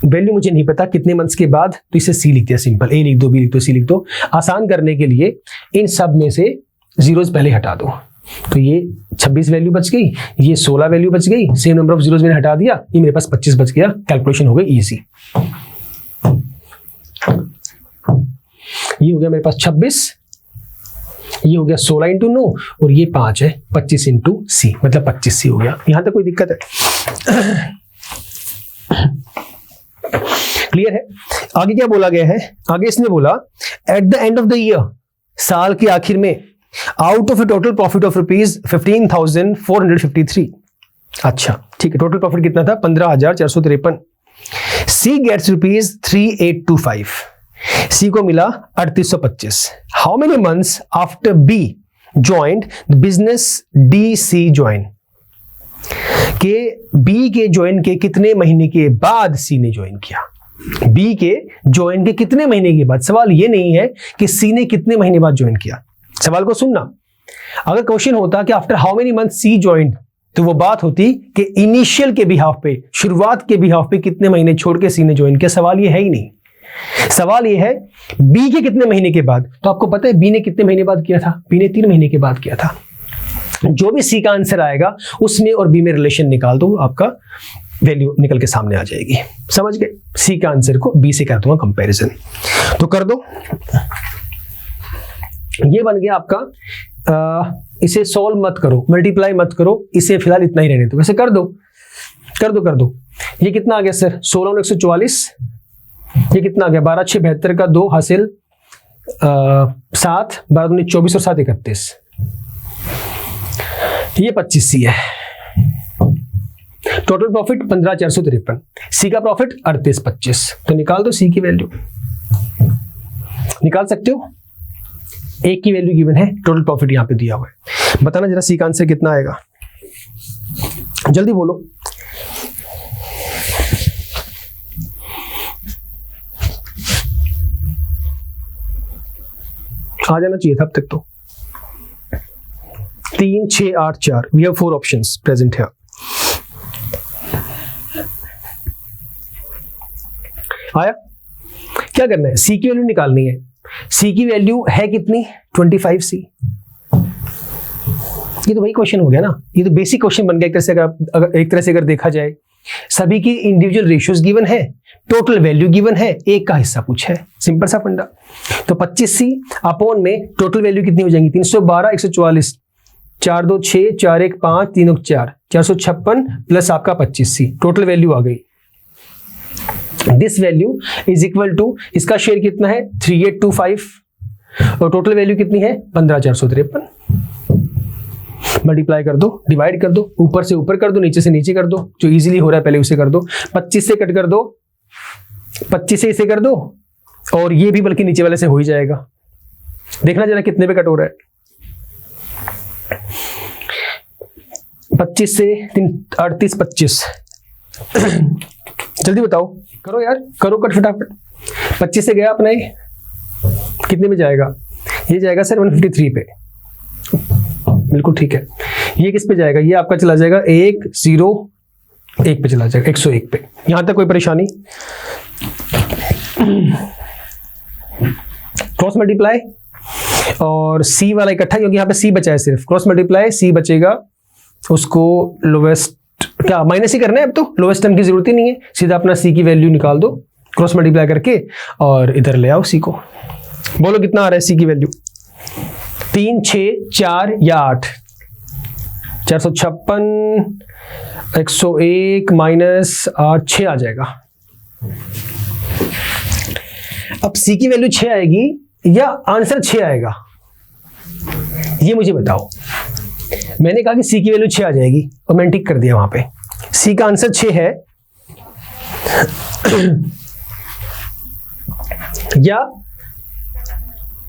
वैल्यू मुझे नहीं पता कितने मंथ्स के बाद, तो इसे सी लिख दिया, सिंपल, ए लिख दो, बी लिख दो, सी लिख दो। आसान करने के लिए इन सब में से जीरोस पहले हटा दो, तो ये 26 वैल्यू बच गई, ये 16 वैल्यू बच गई, सेम नंबर ऑफ जीरोस मैंने हटा दिया, ये मेरे पास 25 बच गया, कैलकुलेशन हो गई इजी। ये हो गया मेरे पास 26, ये हो गया 16 इंटू 9, और ये 5 है, 25 इंटू सी, मतलब 25C हो गया। यहां तक कोई दिक्कत है? क्लियर है? आगे क्या बोला गया है, आगे इसने बोला eight the end of the year, साल के आखिर में, out of A total profit of ₹15,453। अच्छा ठीक है, टोटल प्रॉफिट कितना था, 15,453। सी गेट्स ₹3,825, सी को मिला 3,825। How many months after B joined the business D C join, के बी के ज्वाइन के कितने महीने के बाद सी ने ज्वाइन किया, बी के ज्वाइन के कितने महीने के बाद। सवाल ये नहीं है कि सी ने कितने महीने बाद ज्वाइन किया, सवाल को सुनना। अगर क्वेश्चन होता कि after how many month C join, तो वो बात होती कि इनिशियल के बिहाफ पे, शुरुआत के बिहाफ पे कितने महीने छोड़ के सी ने ज्वाइन किया। सवाल ये है ही नहीं, सवाल ये है बी के कितने महीने के बाद। तो आपको पता है बी ने कितने महीने बाद किया था, बी ने 3 महीने के बाद किया था। जो भी सी का आंसर आएगा उसमें और बी में रिलेशन निकाल दो, आपका वैल्यू निकल के सामने आ जाएगी। समझ गए? सी का आंसर को बी से कर दूंगा कंपैरिजन, तो कर दो। ये बन गया आपका, इसे सॉल्व मत करो, मल्टीप्लाई मत करो, इसे फिलहाल इतना ही रहने दो। वैसे कर दो कर दो कर दो। ये कितना आ गया सर, 16 और 144, ये कितना आ गया, 12 6 72 का 2 हासिल 7, 12 19 24 और 7 31, ये 25C है। टोटल प्रॉफिट 15,453, सी का प्रॉफिट 38,25। तो निकाल दो सी की वैल्यू, निकाल सकते हो। एक की वैल्यू गिवन है, टोटल प्रॉफिट यहां पे दिया हुआ है। बताना जरा सी का आंसर कितना आएगा, जल्दी बोलो। आ जाना चाहिए था अब तक तो। 3 6 8 4, we have 4 options present here. आया? क्या करना है, सी की वैल्यू निकालनी है। सी की वैल्यू है कितनी, 25C। ये तो वही क्वेश्चन हो गया ना, ये तो बेसिक क्वेश्चन बन गया एक तरह से अगर देखा जाए। सभी की इंडिविजुअल रेशियोज गिवन है, टोटल वैल्यू गिवन है, एक का हिस्सा पूछा है, सिंपल सा फंडा। तो 25C अपॉन में टोटल वैल्यू कितनी हो जाएंगी, 312 144, 4 2 6 4 1 5 3 1 4, 456 प्लस आपका 25C, टोटल वैल्यू आ गई। This value is equal to, इसका शेयर कितना है 3825 और टोटल वैल्यू कितनी है 15,453। मल्टीप्लाई कर दो, डिवाइड कर दो, ऊपर से ऊपर कर दो, नीचे से नीचे कर दो, जो इजीली हो रहा है पहले उसे कर दो। 25 से कट कर दो, 25 से इसे कर दो, और ये भी बल्कि नीचे वाले से हो ही जाएगा। देखना जरा कितने पे कट हो रहा है, 25 से 38 25। जल्दी बताओ, करो यार, करो कट फटाफट। 25 से गया अपना, ये कितने में जाएगा, ये जाएगा सर 153 पे, बिल्कुल ठीक है। ये किस पे जाएगा, ये आपका चला जाएगा 101 पे चला जाएगा, 101 पे। यहां तक कोई परेशानी? क्रॉस मल्टीप्लाई और सी वाला इकट्ठा, क्योंकि यहाँ पे सी बचा है सिर्फ, क्रॉस मल्टीप्लाई सी बचेगा, उसको लोवेस्ट क्या माइनस ही करना है अब तो, लोवेस्ट टर्म की जरूरत ही नहीं है, सीधा अपना सी की वैल्यू निकाल दो क्रॉस मल्टीप्लाई करके और इधर ले आओ सी को। बोलो कितना आ रहा है सी की वैल्यू? 3, 6, 4 या 8? 456, 101 माइनस 8, 6 आ जाएगा। अब सी की वैल्यू 6 आएगी या आंसर 6 आएगा, ये मुझे बताओ। मैंने कहा कि सी की वैल्यू 6 आ जाएगी और मैंने टिक कर दिया वहां पे। सी का आंसर 6 है या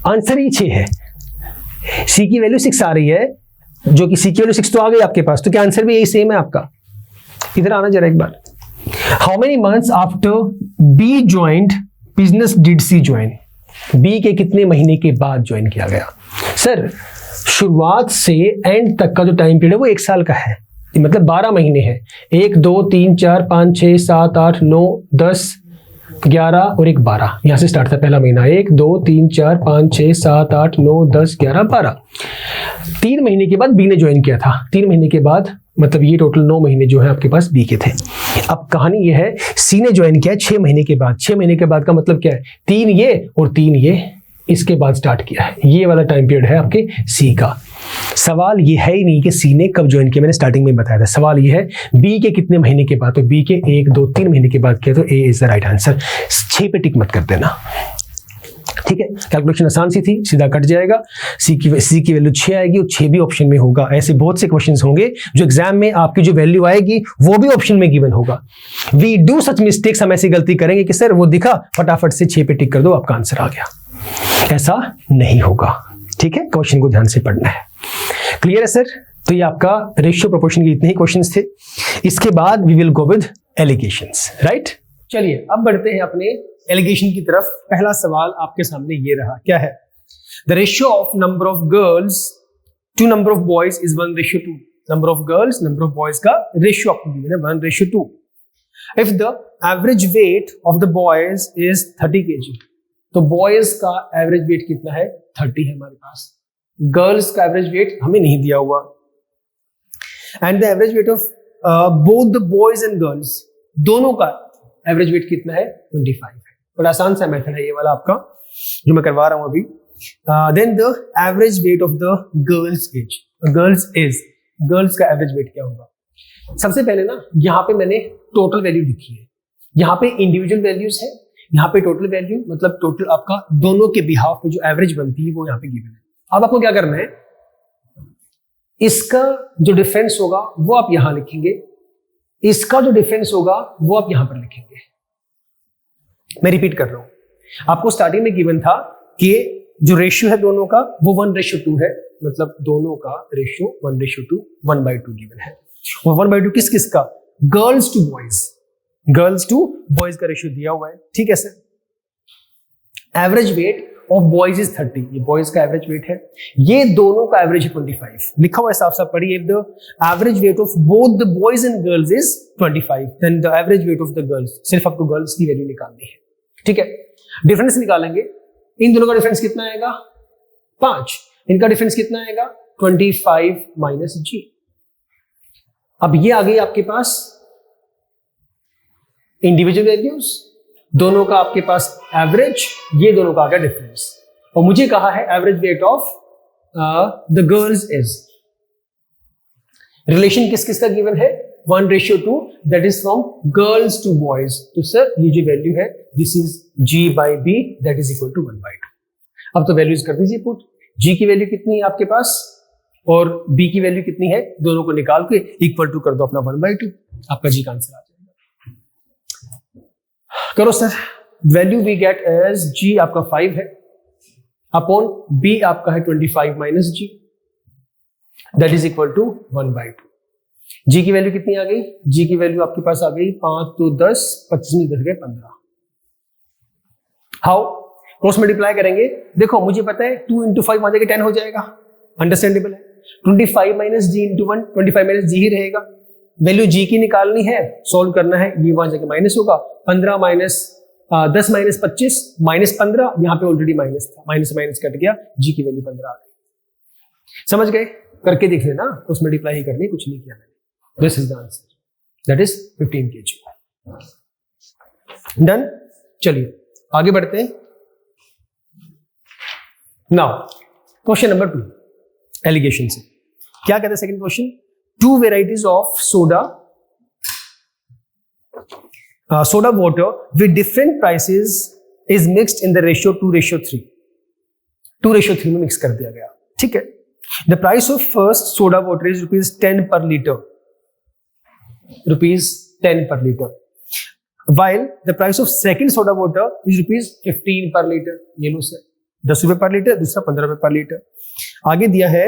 आंसर ही 6 है। सी की वैल्यू 6 आ रही है, जो कि सी की वैल्यू 6 तो आ गई आपके पास, तो क्या आंसर भी यही सेम है आपका? इधर आना जरा एक बार। How many months after B joint business did C join? B के कितने महीने के बाद ज्वाइन किया गया? सर शुरुआत से एंड तक का जो टाइम पीरियड है वो 1 साल का है, मतलब 12 महीने हैं। 1, 2, 3, 4, 5, 6, 7, 8, 9, 10, 11 और एक 12। यहां से स्टार्ट था पहला महीना। 1, 2, 3, 4, 5, 6, 7, 8, 9, 10, 11, 12। 3 महीने के बाद बी ने ज्वाइन किया था। 3 महीने के बाद मतलब ये टोटल 9 महीने जो है आपके पास बी के थे। अब कहानी ये है, सी ने ज्वाइन किया 6 महीने के बाद। 6 महीने के बाद का मतलब क्या है? 3 ये और 3 ये, इसके बाद स्टार्ट किया है। ये वाला टाइम पीरियड है आपके सी का। सवाल ये है ही नहीं कि सी ने कब ज्वाइन किया, मैंने स्टार्टिंग में बताया था। सवाल ये है बी के कितने महीने के बाद, तो बी के 1, 2, 3 महीने के बाद किया, तो ए इज द राइट आंसर। 6 पे टिक मत कर देना, ठीक है। कैलकुलेशन आसान सी थी, सीधा कट जाएगा। सी की वैल्यू 6 आएगी और 6 भी ऑप्शन में होगा। ऐसे बहुत से क्वेश्चंस होंगे जो एग्जाम में आपकी जो वैल्यू आएगी वो भी ऑप्शन में गिवन होगा। वी डू सच मिस्टेक्स, हम ऐसी गलती करेंगे कि सर वो दिखा, फटाफट से 6 पे टिक कर दो, आपका आंसर आ गया। ऐसा नहीं होगा, ठीक है। क्वेश्चन को ध्यान से पढ़ना है। क्लियर है सर? तो ये आपका रेशियो प्रोपोर्शन के इतने ही क्वेश्चंस थे। इसके बाद we will go with alligations, right. चलिए अब बढ़ते हैं अपने एलिगेशन की तरफ। पहला सवाल आपके सामने ये रहा, क्या है? The ratio of number of girls to number of boys is 1:2। Number of girls number of boys का रेशियो आपको गिवन है 1:2। If the average weight of the boys is 30 kg, तो बॉयज का एवरेज वेट कितना है? 30 है हमारे पास। गर्ल्स का एवरेज वेट हमें नहीं दिया हुआ। And the average weight of both the boys and girls, दोनों का एवरेज वेट कितना है? 25 है। बड़ा आसान सा मेथड है ये वाला आपका जो मैं करवा रहा हूं अभी। Then the average weight of the girls as, girls का एवरेज वेट क्या होगा? सबसे पहले ना यहाँ पे मैंने टोटल वैल्यू लिखी है, यहाँ पे इंडिविजुअल वैल्यूज है, यहाँ पे टोटल वैल्यू, मतलब टोटल आपका दोनों के बिहाफ पे जो एवरेज बनती है वो यहाँ पे गिवन है। अब आपको क्या करना है, इसका जो डिफरेंस होगा वो आप यहां लिखेंगे, इसका जो डिफरेंस होगा वो आप यहां पर लिखेंगे। मैं रिपीट कर रहा हूं, आपको स्टार्टिंग में गिवन था कि जो रेशियो है दोनों का वो 1:2 है, मतलब दोनों का रेशियो 1:2, 1/2 गिवन है। और 1/2 किस किस का? Girls to boys, girls to boys का रेशियो दिया हुआ है, ठीक है sir. Average weight of boys is 30, ये बॉयज का एवरेज वेट है, ये दोनों का एवरेज है 25। लिखा हुआ है साफ साफ, पढ़िए। The average weight of both the boys and girls is 25, then the average weight of the girls, सिर्फ आपको गर्ल्स की वैल्यू निकालनी है, ठीक है। डिफरेंस निकालेंगे, इन दोनों का डिफरेंस कितना आएगा? 5। इनका डिफरेंस कितना आएगा? 25 माइनस जी। अब ये आ गई आपके पास इंडिविजुअल वैल्यूज, दोनों का आपके पास एवरेज, ये दोनों का आ गया डिफरेंस। और मुझे कहा है average weight of the girls is, relation किस किस का गिवन है? 1:2, that is from girls to boys. तो सर ये जो वैल्यू है this is G/B, that is equal to 1/2। अब तो वैल्यूज कर दीजिए पुट। G की वैल्यू कितनी है आपके पास और B की वैल्यू कितनी है, दोनों को निकाल के इक्वल टू कर दो अपना 1/2, आपका G का आंसर आ जाएगा। करो sir. Value we get as G आपका 5 है अपॉन B आपका है 25 minus G, that is equal to 1/2। G की वैल्यू कितनी आ गई? G की वैल्यू आपके पास आ गई 5 तो 10, 25 में 10 गए 15। हाउ? क्रॉस मल्टीप्लाई करेंगे, देखो मुझे पता है 2 into 5 आ जाएगा 10 हो जाएगा, अंडरस्टैंडेबल है। 25 minus G into 1, 25 minus G ही रहेगा। वैल्यू G की निकालनी है, सोल्व करना है, ये वहां जाके माइनस होगा। 15 माइनस 10 माइनस 25 माइनस 15, यहाँ पे ऑलरेडी माइनस था, माइनस माइनस कट गया, G की वैल्यू 15 आ गई। समझ गए? करके देख लेना, क्रॉस मल्टीप्लाई ही करनी, कुछ नहीं किया मैंने। This is the answer, that is 15 kg। Done. चलिए आगे बढ़ते हैं। नाउ क्वेश्चन नंबर 2 एलिगेशन से क्या कहते हैं second question, 2 varieties of soda water with different prices is mixed in the ratio 2:3. 2:3 में मिक्स कर दिया गया, ठीक है। The price of first soda water is ₹10 per liter. ₹10 per liter. While the price of second soda water is ₹15 per liter. ये लो sir, 10 रुपए पर litre, दूसरा 15 रुपए पर लीटर। आगे दिया है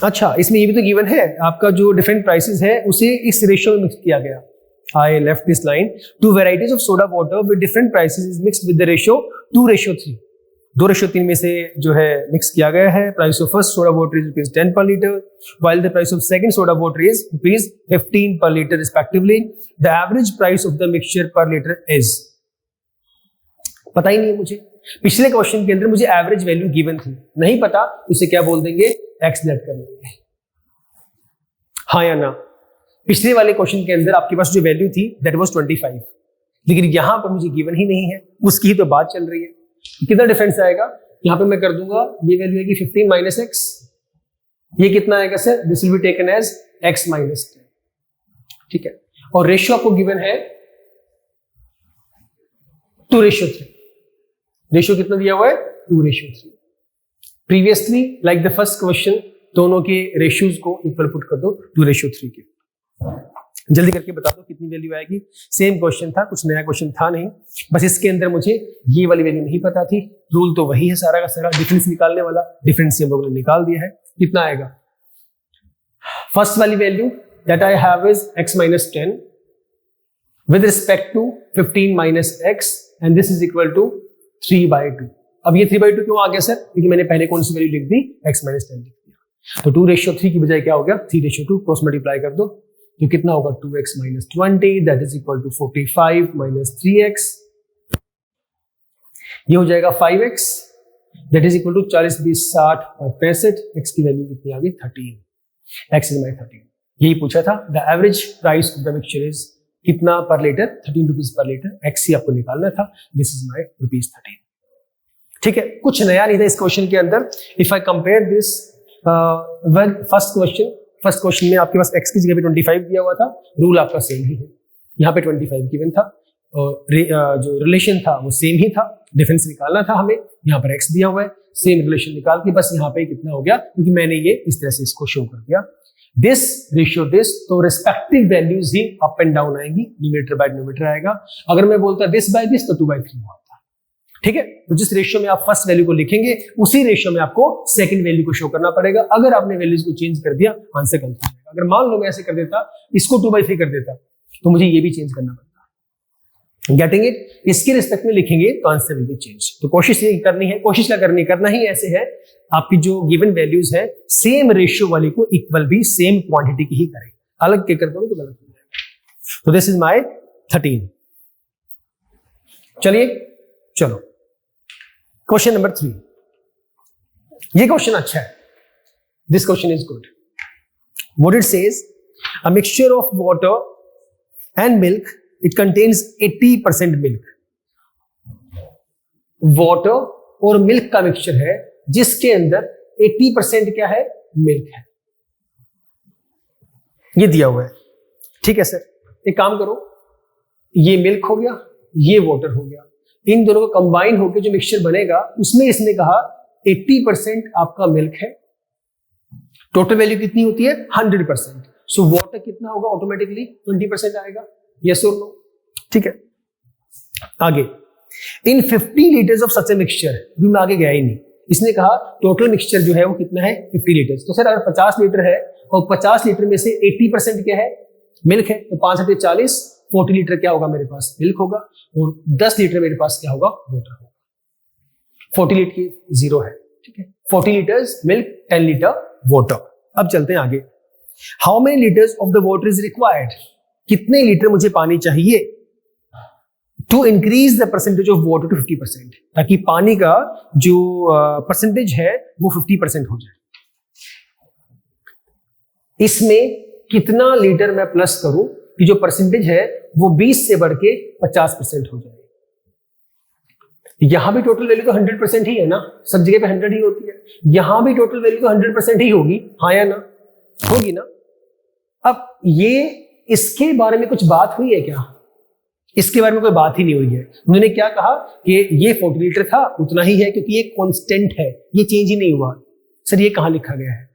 अच्छा, इसमें ये भी तो गिवन है आपका जो डिफरेंट प्राइसेस है उसे इस रेशियो में मिक्स किया गया। I left this line, 2 varieties of soda water with different prices is mixed with the ratio 2:3। 2:3 में से जो है मिक्स किया गया है। Price of first soda water is ₹10 पर litre, while the price of second soda water is ₹15 पर litre respectively. The average price of the mixture पर लीटर इज, पता ही नहीं है मुझे। पिछले क्वेश्चन के अंदर मुझे एवरेज वैल्यू गिवन थी, नहीं पता उसे क्या बोल देंगे, एक्स लेट कर लेंगे, हाँ या ना। पिछले वाले क्वेश्चन के अंदर आपके पास जो वैल्यू थी दैट वाज 25, लेकिन यहां पर मुझे गिवन ही नहीं है, उसकी ही तो बात चल रही है। कितना डिफरेंस आएगा, यहां पे मैं कर दूंगा, ये वैल्यू आएगी 15 माइनस एक्स, ये कितना आएगा sir, this will be taken as x minus 10, ठीक है। और रेशियो आपको गिवन है 2:3। रेशियो कितना दिया हुआ है, 2:3। Previously like the first question, दोनों के रेशियोज को इक्वल पुट कर दो 2:3 के। जल्दी करके बता दो कितनी वैल्यू आएगी। सेम क्वेश्चन था, कुछ नया क्वेश्चन था नहीं, बस इसके अंदर मुझे ये वाली वैल्यू नहीं पता थी। रूल तो वही है सारा का सारा, डिफरेंस निकालने वाला, डिफरेंस हम लोगों ने निकाल दिया है। कितना आएगा, फर्स्ट वाली value that I have is x minus 10 with respect to 15 minus x and this is equal to 3/2। अब ये 3/2 क्यों आ गया सर, क्योंकि मैंने पहले कौन सी वैल्यू लिख दी, x माइनस 10 लिख दिया। तो 2:3 की बजाय क्या हो गया, 3:2, क्रॉस मल्टीप्लाई कर दो तो कितना होगा, 2x minus 20 that is equal to 45 minus 3x, ये हो जाएगा 5x that is equal to 40 20 60 और 65। x की वैल्यू कितनी आ गई, 13, x इज माई 13। यही पूछा था, the average price of the mixture is कितना पर litre, 13 rupees per litre, x ही आपको निकालना था, दिस इज माई ₹13, ठीक है। कुछ नया नहीं था इस क्वेश्चन के अंदर। If I compare this first question में आपके पास x की जगह पे 25 दिया हुआ था, रूल आपका सेम ही है, यहाँ पे 25 गिवन था और जो रिलेशन था वो सेम ही था, डिफरेंस निकालना था हमें, यहाँ पर x दिया हुआ है, सेम रिलेशन निकाल के बस यहाँ पे कितना हो गया, क्योंकि मैंने ये इस तरह से इसको शो कर दिया, दिस रेशियो दिस, तो respective values he up and down आएंगी, न्यूमरेटर बाय डिनोमिनेटर आएगा। अगर मैं बोलता दिस बाय दिस तो 2/3 होता, ठीक है। तो जिस रेशियो में आप फर्स्ट वैल्यू को लिखेंगे उसी रेशियो में आपको सेकंड वैल्यू को शो करना पड़ेगा। अगर आपने वैल्यूज को चेंज कर दिया आंसर गलत हो जाएगा। अगर मान लो मैं ऐसे कर देता, इसको 2/3 कर देता, तो मुझे ये भी चेंज करना पड़ता। गेटिंग इट, इसके रिस्पेक्ट में लिखेंगे तो आंसर विल बी चेंज। तो कोशिश ये करनी है, कोशिश क्या करना ही ऐसे है, आपकी जो गिवन वैल्यूज है सेम रेशियो वाली को इक्वल भी सेम क्वांटिटी की ही करें, अलग के कर दोगे तो गलत हो जाएगा। तो दिस इज माई 13। चलो क्वेश्चन नंबर 3, ये क्वेश्चन अच्छा है, this question is good. What it says, a mixture of water and milk, it contains 80% milk. Water और मिल्क का मिक्सचर है जिसके अंदर 80% क्या है, मिल्क है, ये दिया हुआ है, ठीक है सर। एक काम करो, ये मिल्क हो गया, ये वाटर हो गया, इन दोनों को कंबाइन होकर जो मिक्सचर बनेगा उसमें इसने कहा 80% आपका मिल्क है, टोटल वैल्यू कितनी होती है 100%। सो वाटर कितना होगा, ऑटोमेटिकली 20% आएगा, यस और नो, ठीक है। आगे, इन 50 litres of such a mixture, अभी मैं आगे गया ही नहीं, इसने कहा टोटल मिक्सचर जो है वो कितना है 50 लीटर्स। तो सर अगर 50 लीटर है और 50 लीटर में से 80% क्या है, मिल्क है, तो 5 × 40, 40 लीटर क्या होगा मेरे पास, मिल्क होगा, और 10 लीटर मेरे पास क्या होगा, वाटर होगा। 40 लीटर की 0 है, ठीक है। 40 लीटर्स मिल्क, 10 लीटर वाटर। अब चलते हैं आगे। How many litres of the water is required, कितने लीटर मुझे पानी चाहिए to increase the percentage of water to 50%, ताकि पानी का जो परसेंटेज है वो 50% हो जाए। इसमें कितना लीटर मैं प्लस करूं कि जो परसेंटेज है वो 20 से बढ़ के 50% हो जाए। यहां भी टोटल वैल्यू तो 100% ही है ना, सब जगह पे 100 ही होती है, यहां भी टोटल वैल्यू तो 100% ही होगी, हाँ या ना, होगी ना। अब ये इसके बारे में कुछ बात हुई है क्या? इसके बारे में कोई बात ही नहीं हुई है। उन्होंने क्या कहा कि ये 40 लीटर था, उतना ही है क्योंकि ये कांस्टेंट है, ये चेंज ही नहीं हुआ। सर ये कहां लिखा गया है?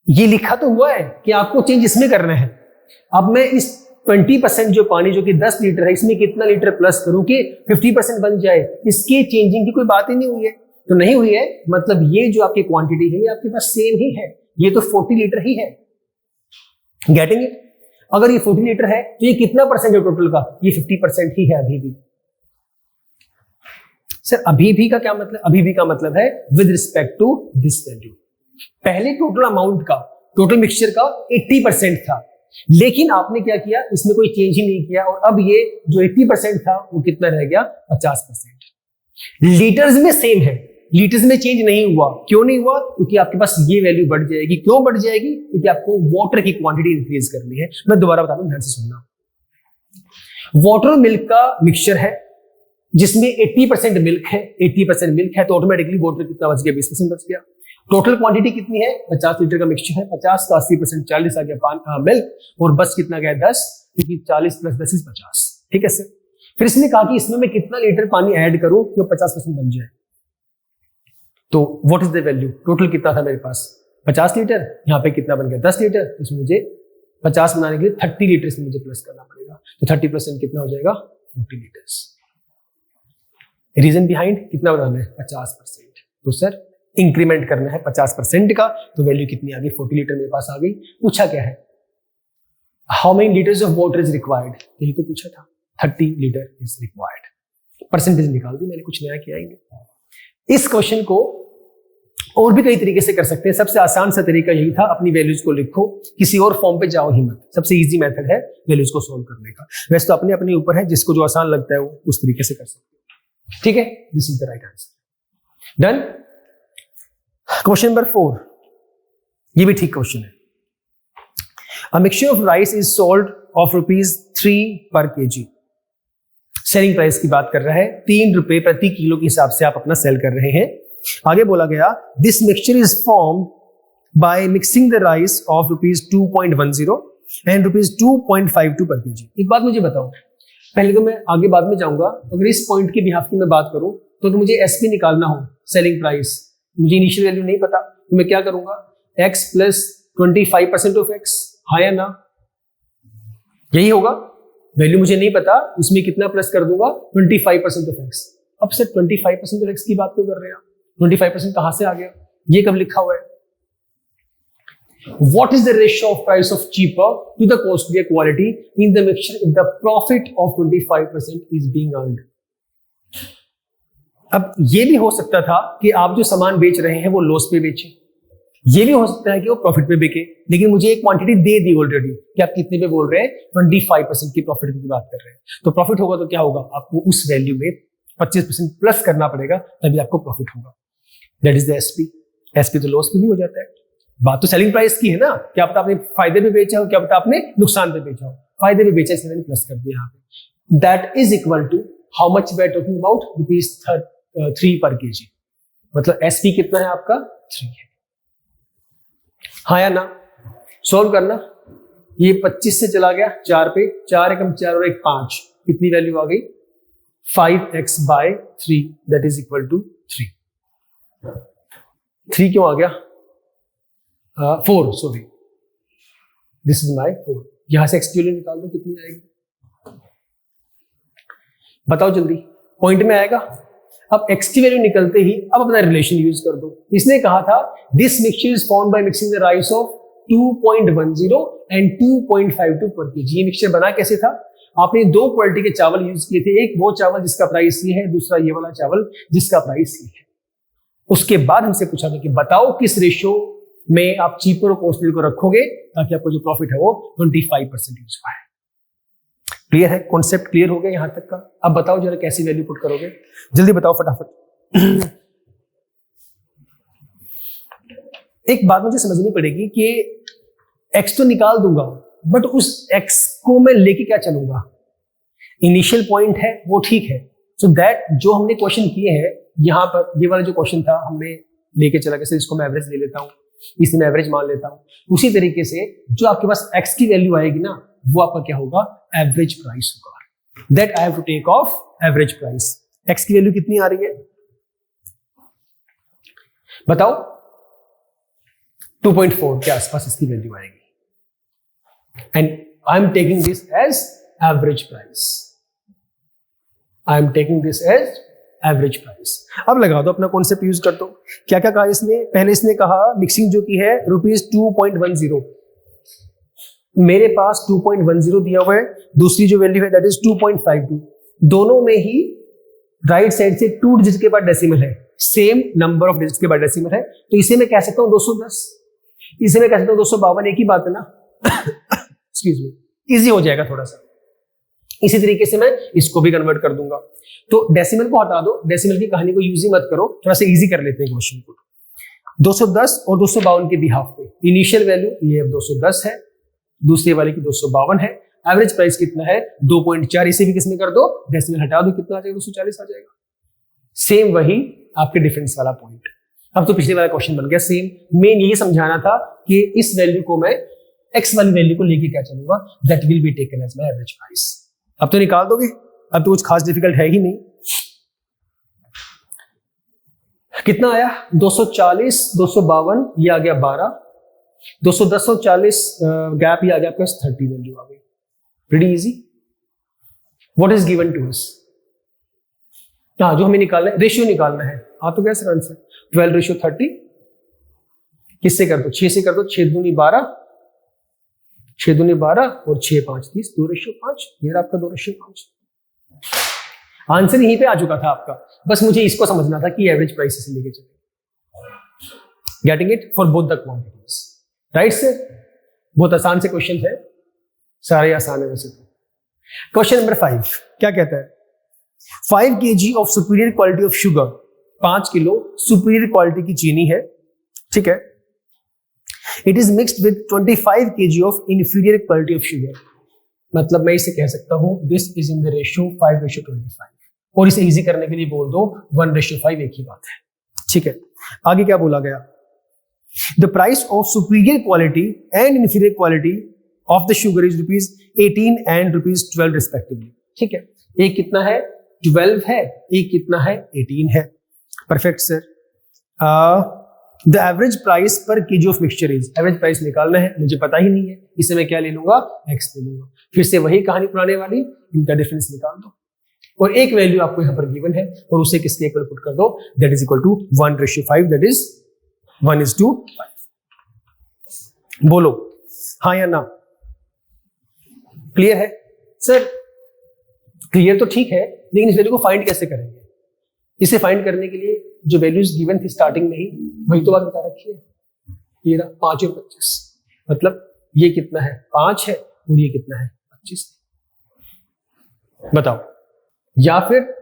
ये लिखा तो हुआ है कि आपको चेंज इसमें करना है। अब मैं इस 20% जो पानी जो कि 10 लीटर है, इसमें कितना लीटर प्लस करूं कि 50% बन जाए, इसके चेंजिंग की कोई बात ही नहीं हुई है। तो नहीं हुई है, मतलब ये जो आपकी क्वांटिटी है ये आपके पास सेम ही है, ये तो 40 लीटर ही है। Getting it? अगर ये 40 लीटर है तो ये कितना परसेंट है टोटल का? ये 50% ही है अभी भी। सर अभी भी का क्या मतलब? अभी भी का मतलब है with respect to this value. पहले टोटल अमाउंट का, टोटल मिक्सचर का 80% था, लेकिन आपने क्या किया, इसमें कोई चेंज ही नहीं किया, और अब ये जो 80% था वो कितना रह गया? 50%। लीटर्स में सेम है, लीटर्स में चेंज नहीं हुआ। क्यों नहीं हुआ? क्योंकि आपके पास ये वैल्यू बढ़ जाएगी। क्यों बढ़ जाएगी? क्योंकि आपको वाटर की क्वांटिटी इंक्रीज करनी है। मैं दोबारा बता दूं, ध्यान से सुनना। वाटर मिल्क का मिक्सचर है जिसमें 80% मिल्क है, 80% मिल्क है, तो ऑटोमेटिकली वाटर कितना बच गया? 20% बच गया। टोटल क्वांटिटी कितनी है? 50 लीटर का मिक्सचर है, 50 का 80%, 40 आ गया मिल्क, और बस कितना गया? 10, क्योंकि 40 प्लस 10 इज 50। ठीक है सर। फिर इसने कहा कि इसमें मैं कितना लीटर पानी ऐड करूं कि 50% बन जाए। तो what is the value? Total कितना था मेरे पास? 50 लीटर, यहाँ पे कितना बन गया? 10 लीटर। तो इसमें मुझे 50 बनाने के लिए 30 लीटर इसमें मुझे प्लस करना पड़ेगा। तो 30% कितना हो जाएगा? 40 लीटर्स। रीजन बिहाइंड कितना बनाना है? 50%। तो सर इंक्रीमेंट करना है 50% का, तो वैल्यू कितनी आ गई? 40 लीटर मेरे पास आ गई। पूछा क्या है? How many litres of water is required, यही तो पूछा था। 30 लीटर इज रिक्वायर्ड। परसेंटेज निकाल दी मैंने, कुछ नया किया ही नहीं। इस क्वेश्चन को और भी कई तरीके से कर सकते हैं। सबसे आसान सा तरीका यही था, अपनी वैल्यूज को लिखो, किसी और फॉर्म पे जाओ ही मत। सबसे इजी मेथड है वैल्यूज को सोल्व करने का। वैसे तो अपने अपने ऊपर है, जिसको जो आसान लगता है वो उस तरीके से कर सकते हो। ठीक है, this is the right answer. Done. Question number 4, ये भी ठीक क्वेश्चन है। A mixture of rice is sold off ₹3 per KG. Selling price की बात कर रहा है, 3 रुपए प्रति किलो के हिसाब से आप अपना सेल कर रहे हैं। आगे बोला गया this mixture is formed by mixing the rice of ₹2.10 and ₹2.52 पर केजी। एक बात मुझे बताओ, पहले तो मैं आगे बाद में जाऊंगा, अगर इस पॉइंट की बिहाफ की मैं बात करूं तो मुझे एसपी निकालना हो, सेलिंग प्राइस। मुझे इनिशियल वैल्यू नहीं पता, तो मैं क्या करूंगा? x प्लस 25% ऑफ x, हाँ या ना? यही होगा। वैल्यू मुझे नहीं पता, उसमें कितना प्लस कर दूंगा? 25% ऑफ x। अब सर 25% ऑफ x की बात क्यों कर रहे हैं? 25% कहां से आ गया? ये कब लिखा हुआ है? What is the ratio of price of cheaper to the costlier quality in the mixture if the profit of 25% is being earned? अब ये भी हो सकता था कि आप जो सामान बेच रहे हैं वो लॉस पे बेचें, ये भी हो सकता है कि वो प्रॉफिट पे बिके, लेकिन मुझे एक क्वांटिटी दे दी ऑलरेडी कि आप कितने पे बोल रहे हैं? 25% की प्रॉफिट की बात कर रहे हैं। तो प्रॉफिट होगा तो क्या होगा? आपको उस वैल्यू में 25% प्लस करना पड़ेगा, तभी आपको प्रॉफिट होगा। That is the SP. SP तो लॉस पे भी हो जाता है। बात तो सेलिंग प्राइस की है ना, क्या पता आपने फायदे पे बेचा हो, क्या पता आपने नुकसान पे बेचा हो। फायदे पे बेचा इसलिए मैंने प्लस कर दिया यहाँ पे। That is equal to how much we are talking about? ₹3 per KG. मतलब एसपी कितना है आपका? 3 है, हाँ या ना? सोल्व करना। ये 25 से चला गया 4 पे, 4 एकम 4 और 1 5, कितनी वैल्यू आ गई? 5x/3 that is equal to 3। 3 क्यों आ गया? 4, सॉरी, दिस इज माई 4। यहां से x की वैल्यू निकाल दो, कितनी आएगी? बताओ जल्दी, पॉइंट में आएगा। अब x की वैल्यू निकलते ही अब अपना रिलेशन यूज कर दो। इसने कहा था this mixture is formed by mixing the rice of 2.10 and 2.52 पर केजी। ये मिक्सचर बना कैसे था? आपने 2 क्वालिटी के चावल यूज किए थे, एक वो चावल जिसका प्राइस ये है, दूसरा ये वाला चावल जिसका प्राइस ये है। उसके बाद हमसे पूछा था कि बताओ किस रेशियो में आप चीपर और कॉस्टली को रखोगे ताकि आपको जो प्रॉफिट है वो 25% यूज पाए। क्लियर है? कॉन्सेप्ट क्लियर हो गया यहां तक का? अब बताओ जरा कैसी वैल्यू पुट करोगे, जल्दी बताओ फटाफट। एक बात मुझे समझनी पड़ेगी कि x तो निकाल दूंगा, बट उस x को मैं लेके क्या चलूंगा, इनिशियल पॉइंट है वो ठीक है। सो दैट जो हमने क्वेश्चन किए हैं यहाँ पर, ये वाला जो क्वेश्चन था हमने लेके चला कैसे, इसको मैं एवरेज ले लेता हूँ, इसे मैं एवरेज मान लेता हूँ। उसी तरीके से जो आपके पास x की वैल्यू आएगी ना, वो आपका क्या होगा, एवरेज प्राइस होगा। That I have to take of average price. x की वैल्यू कितनी आ रही है बताओ, 2.4 के आसपास इसकी वैल्यू आएगी। And I am taking this as average price, I am taking this as average price. अब लगा दो, अपना कॉन्सेप्ट यूज कर दो। क्या क्या कहा इसने, पहले इसने कहा मिक्सिंग जो की है ₹2.10, मेरे पास 2.10 दिया हुआ है, दूसरी जो वैल्यू है दैट इज 2.52। दोनों में ही राइट साइड से 2 डिजिट के बाद डेसिमल है, सेम नंबर ऑफ डिजिट के बाद डेसिमल है, तो इसे मैं कह सकता हूं 210, इसे मैं कह सकता हूं 252, एक ही बात है ना। एक्सक्यूज मी, इजी हो जाएगा थोड़ा सा। इसी तरीके से मैं इसको भी कन्वर्ट कर दूंगा। तो डेसिमल को हटा दो, डेसिमल की कहानी को यूज ही मत करो, थोड़ा सा इजी कर लेते हैं क्वेश्चन को। 210 और 252 के बिहाफ पे इनिशियल वैल्यू ये 210 है, दूसरे वाले की 252 है, एवरेज प्राइस कितना है 2.4, इसे भी किसमें कर दो, डेसिमल हटा दो, कितना आ जाएगा 240 आ जाएगा। सेम वही आपके डिफरेंस वाला पॉइंट। अब तो पिछले वाला क्वेश्चन बन गया सेम। मेन यही समझाना था कि इस वैल्यू को मैं एक्स वाली वैल्यू को लेके क्या चलूंगा, that will be taken as my average price. अब तो निकाल दोगे, अब तो कुछ खास डिफिकल्ट है ही नहीं। कितना आया 240, 252, ये आ गया 12, 210 और 40 गैप, ये आ गया आपके पास 30 वैल्यू आ गई। Pretty easy. What is given to us, हाँ जो हमें निकालना है, रेशियो निकालना है। हाँ तो कैसे आंसर 12:30, किससे कर दो, 6 से कर दो, 6 दूनी 12, 6 दूनी 12 और 6 5 30, 2:5, ये आपका 2:5। आंसर यहीं पे आ चुका था आपका, बस मुझे इसको समझना था कि एवरेज प्राइस से लेके चले। Getting it for both the quantities, right sir. बहुत आसान से क्वेश्चन है, सारे आसान है वैसे तो। क्वेश्चन नंबर 5 क्या कहता है, 5 kg of superior quality of sugar, 5 kilo superior quality की चीनी है, ठीक है। It is mixed with 25 kg of inferior quality of sugar. मतलब मैं इसे कह सकता हूं this is in the ratio 5:25, और इसे इजी करने के लिए बोल दो 1:5, एक ही बात है, ठीक है। आगे क्या बोला गया, the price of superior quality and inferior quality of the sugar is ₹18 and ₹12 respectively, ठीक है। एक कितना है 12 है, एक कितना है 18 है। Perfect sir. The average price per KG of mixture is, average price निकालना है, मुझे पता ही नहीं है, इसे मैं क्या ले लूंगा, एक्स ले लूंगा। फिर से वही कहानी पुराने वाली, इनका डिफरेंस निकाल दो, और एक वैल्यू आपको यहां पर गिवन है और उसे किसके इक्वल पुट कर दो, that is equal to 1:5, that is 1:5। बोलो हाँ या ना, क्लियर है सर। क्लियर तो ठीक है, लेकिन इस वैल्यू को फाइंड कैसे करेंगे, इसे फाइंड करने के लिए जो वैल्यूज गिवन थी स्टार्टिंग में ही, वही तो बात बता रखी है। ये रहा 5 और 25, मतलब ये कितना है 5 है और ये कितना है 25, बताओ। या फिर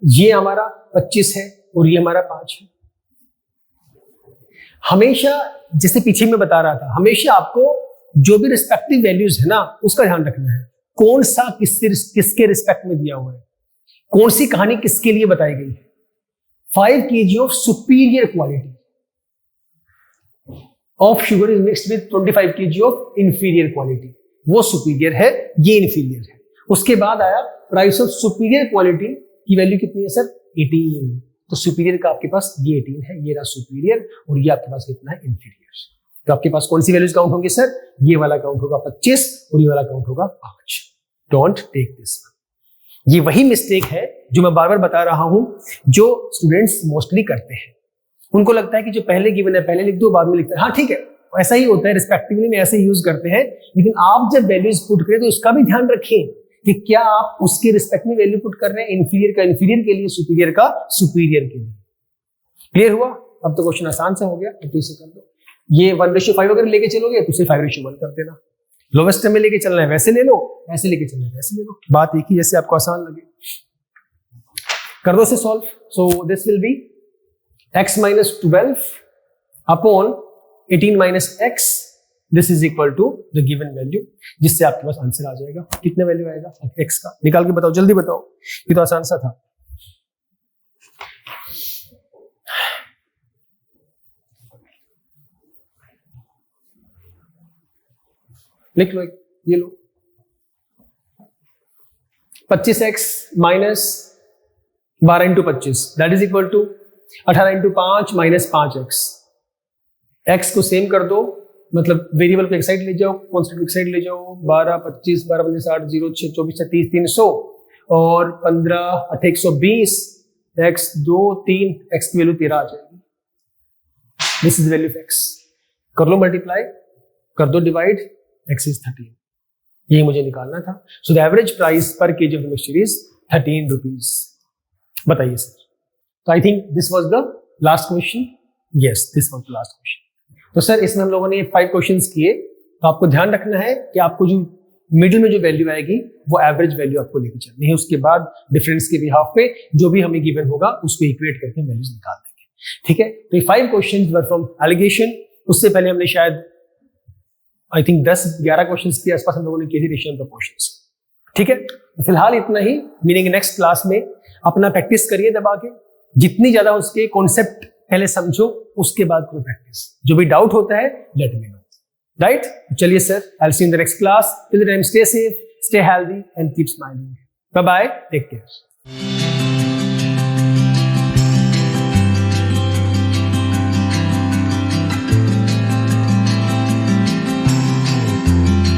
ये हमारा 25 है और ये हमारा 5 है। हमेशा जैसे पीछे में बता रहा था, हमेशा आपको जो भी रिस्पेक्टिव वैल्यूज है ना उसका ध्यान रखना है, कौन सा किसके रिस्पेक्ट में दिया हुआ है, कौन सी कहानी किसके लिए बताई गई है। 5 kg of superior quality of sugar is mixed with 25 kg of inferior quality, वो सुपीरियर है, ये इंफीरियर है। उसके बाद आया प्राइस ऑफ सुपीरियर क्वालिटी की वैल्यू कितनी है सर 18, तो सुपीरियर का आपके पास ये 18 है, ये रहा सुपीरियर, और ये आपके पास कितना है इंफीरियर। तो आपके पास कौन सी वैल्यूज काउंट होंगे सर, ये वाला काउंट होगा 25 और ये वाला काउंट होगा 5। Don't take this one. ये वही मिस्टेक है जो मैं बार बार बता रहा हूं, जो स्टूडेंट्स मोस्टली करते हैं। उनको लगता है कि जो पहले गिवन है पहले लिख दो, बाद में लिखते हैं। हाँ ठीक है, ऐसा ही होता है, रिस्पेक्टिवली में ऐसे यूज करते हैं, लेकिन आप जब वैल्यूज पुट करें तो उसका भी ध्यान रखें कि क्या आप उसके रिस्पेक्ट में वैल्यू पुट कर रहे हैं, इंफीरियर का इंफीरियर के लिए, सुपीरियर का सुपीरियर के लिए। क्लियर हुआ? अब तो क्वेश्चन आसान सा हो गया, तो इसे कर दो। ये 1:5 अगर लेके चलोगे तो सिर्फ 5:1 कर देना। लोवेस्ट में लेके चलना है वैसे ले लो, ऐसे लेके चलना है वैसे ले लो, बात एक ही, जैसे आपको आसान लगे कर दो इसे solve. So this will be x - 12 upon 18 - x, this is equal to the given value, जिससे आपके पास आंसर आ जाएगा। कितना वैल्यू आएगा x का, निकाल के बताओ, जल्दी बताओ, ये तो आसान सा था। लिख लो, ये लो, 25x minus 12 into 25 that is equal to 18 into 5 minus 5x। x को सेम कर दो, मतलब वेरिएबल को एक साइड ले जाओ, कांस्टेंट को एक साइड ले जाओ। 12 25 12 25 60 0 6 24 30 300 और 15 8 120 x 2 3 x की वैल्यू 13 आ जाएगी। This is value of x। कर लो मल्टीप्लाई, कर दो डिवाइड, x इज 13। ये मुझे निकालना था। So the average price per KG of mixture is 13 rupees. बताइए सर। तो I think this was the last question. Yes, this was the last question. तो सर इसमें हम लोगों ने 5 क्वेश्चंस किए, तो आपको ध्यान रखना है कि आपको जो मिडिल में जो वैल्यू आएगी वो एवरेज वैल्यू आपको लेके चलनी है। उसके बाद डिफरेंस के बिहाफ पे जो भी हमें गिवन होगा उसको इक्वेट करके वैल्यूज निकाल देंगे। ठीक है, तो ये 5 क्वेश्चंस वर फ्रॉम एलिगेशन। उससे पहले हमने शायद आई थिंक 10-11 क्वेश्चंस के आसपास हम लोगों ने किए थे रेशियो प्रोपोर्शंस। ठीक है, तो फिलहाल इतना ही। मीनिंग नेक्स्ट क्लास में अपना प्रैक्टिस करिए दबा के, जितनी ज्यादा उसके कॉन्सेप्ट पहले समझो, उसके बाद करो प्रैक्टिस। जो भी डाउट होता है लेट मी नो, राइट? चलिए sir, I will see you in the next class. Till the time stay safe, stay healthy and keep smiling. Bye bye, take care.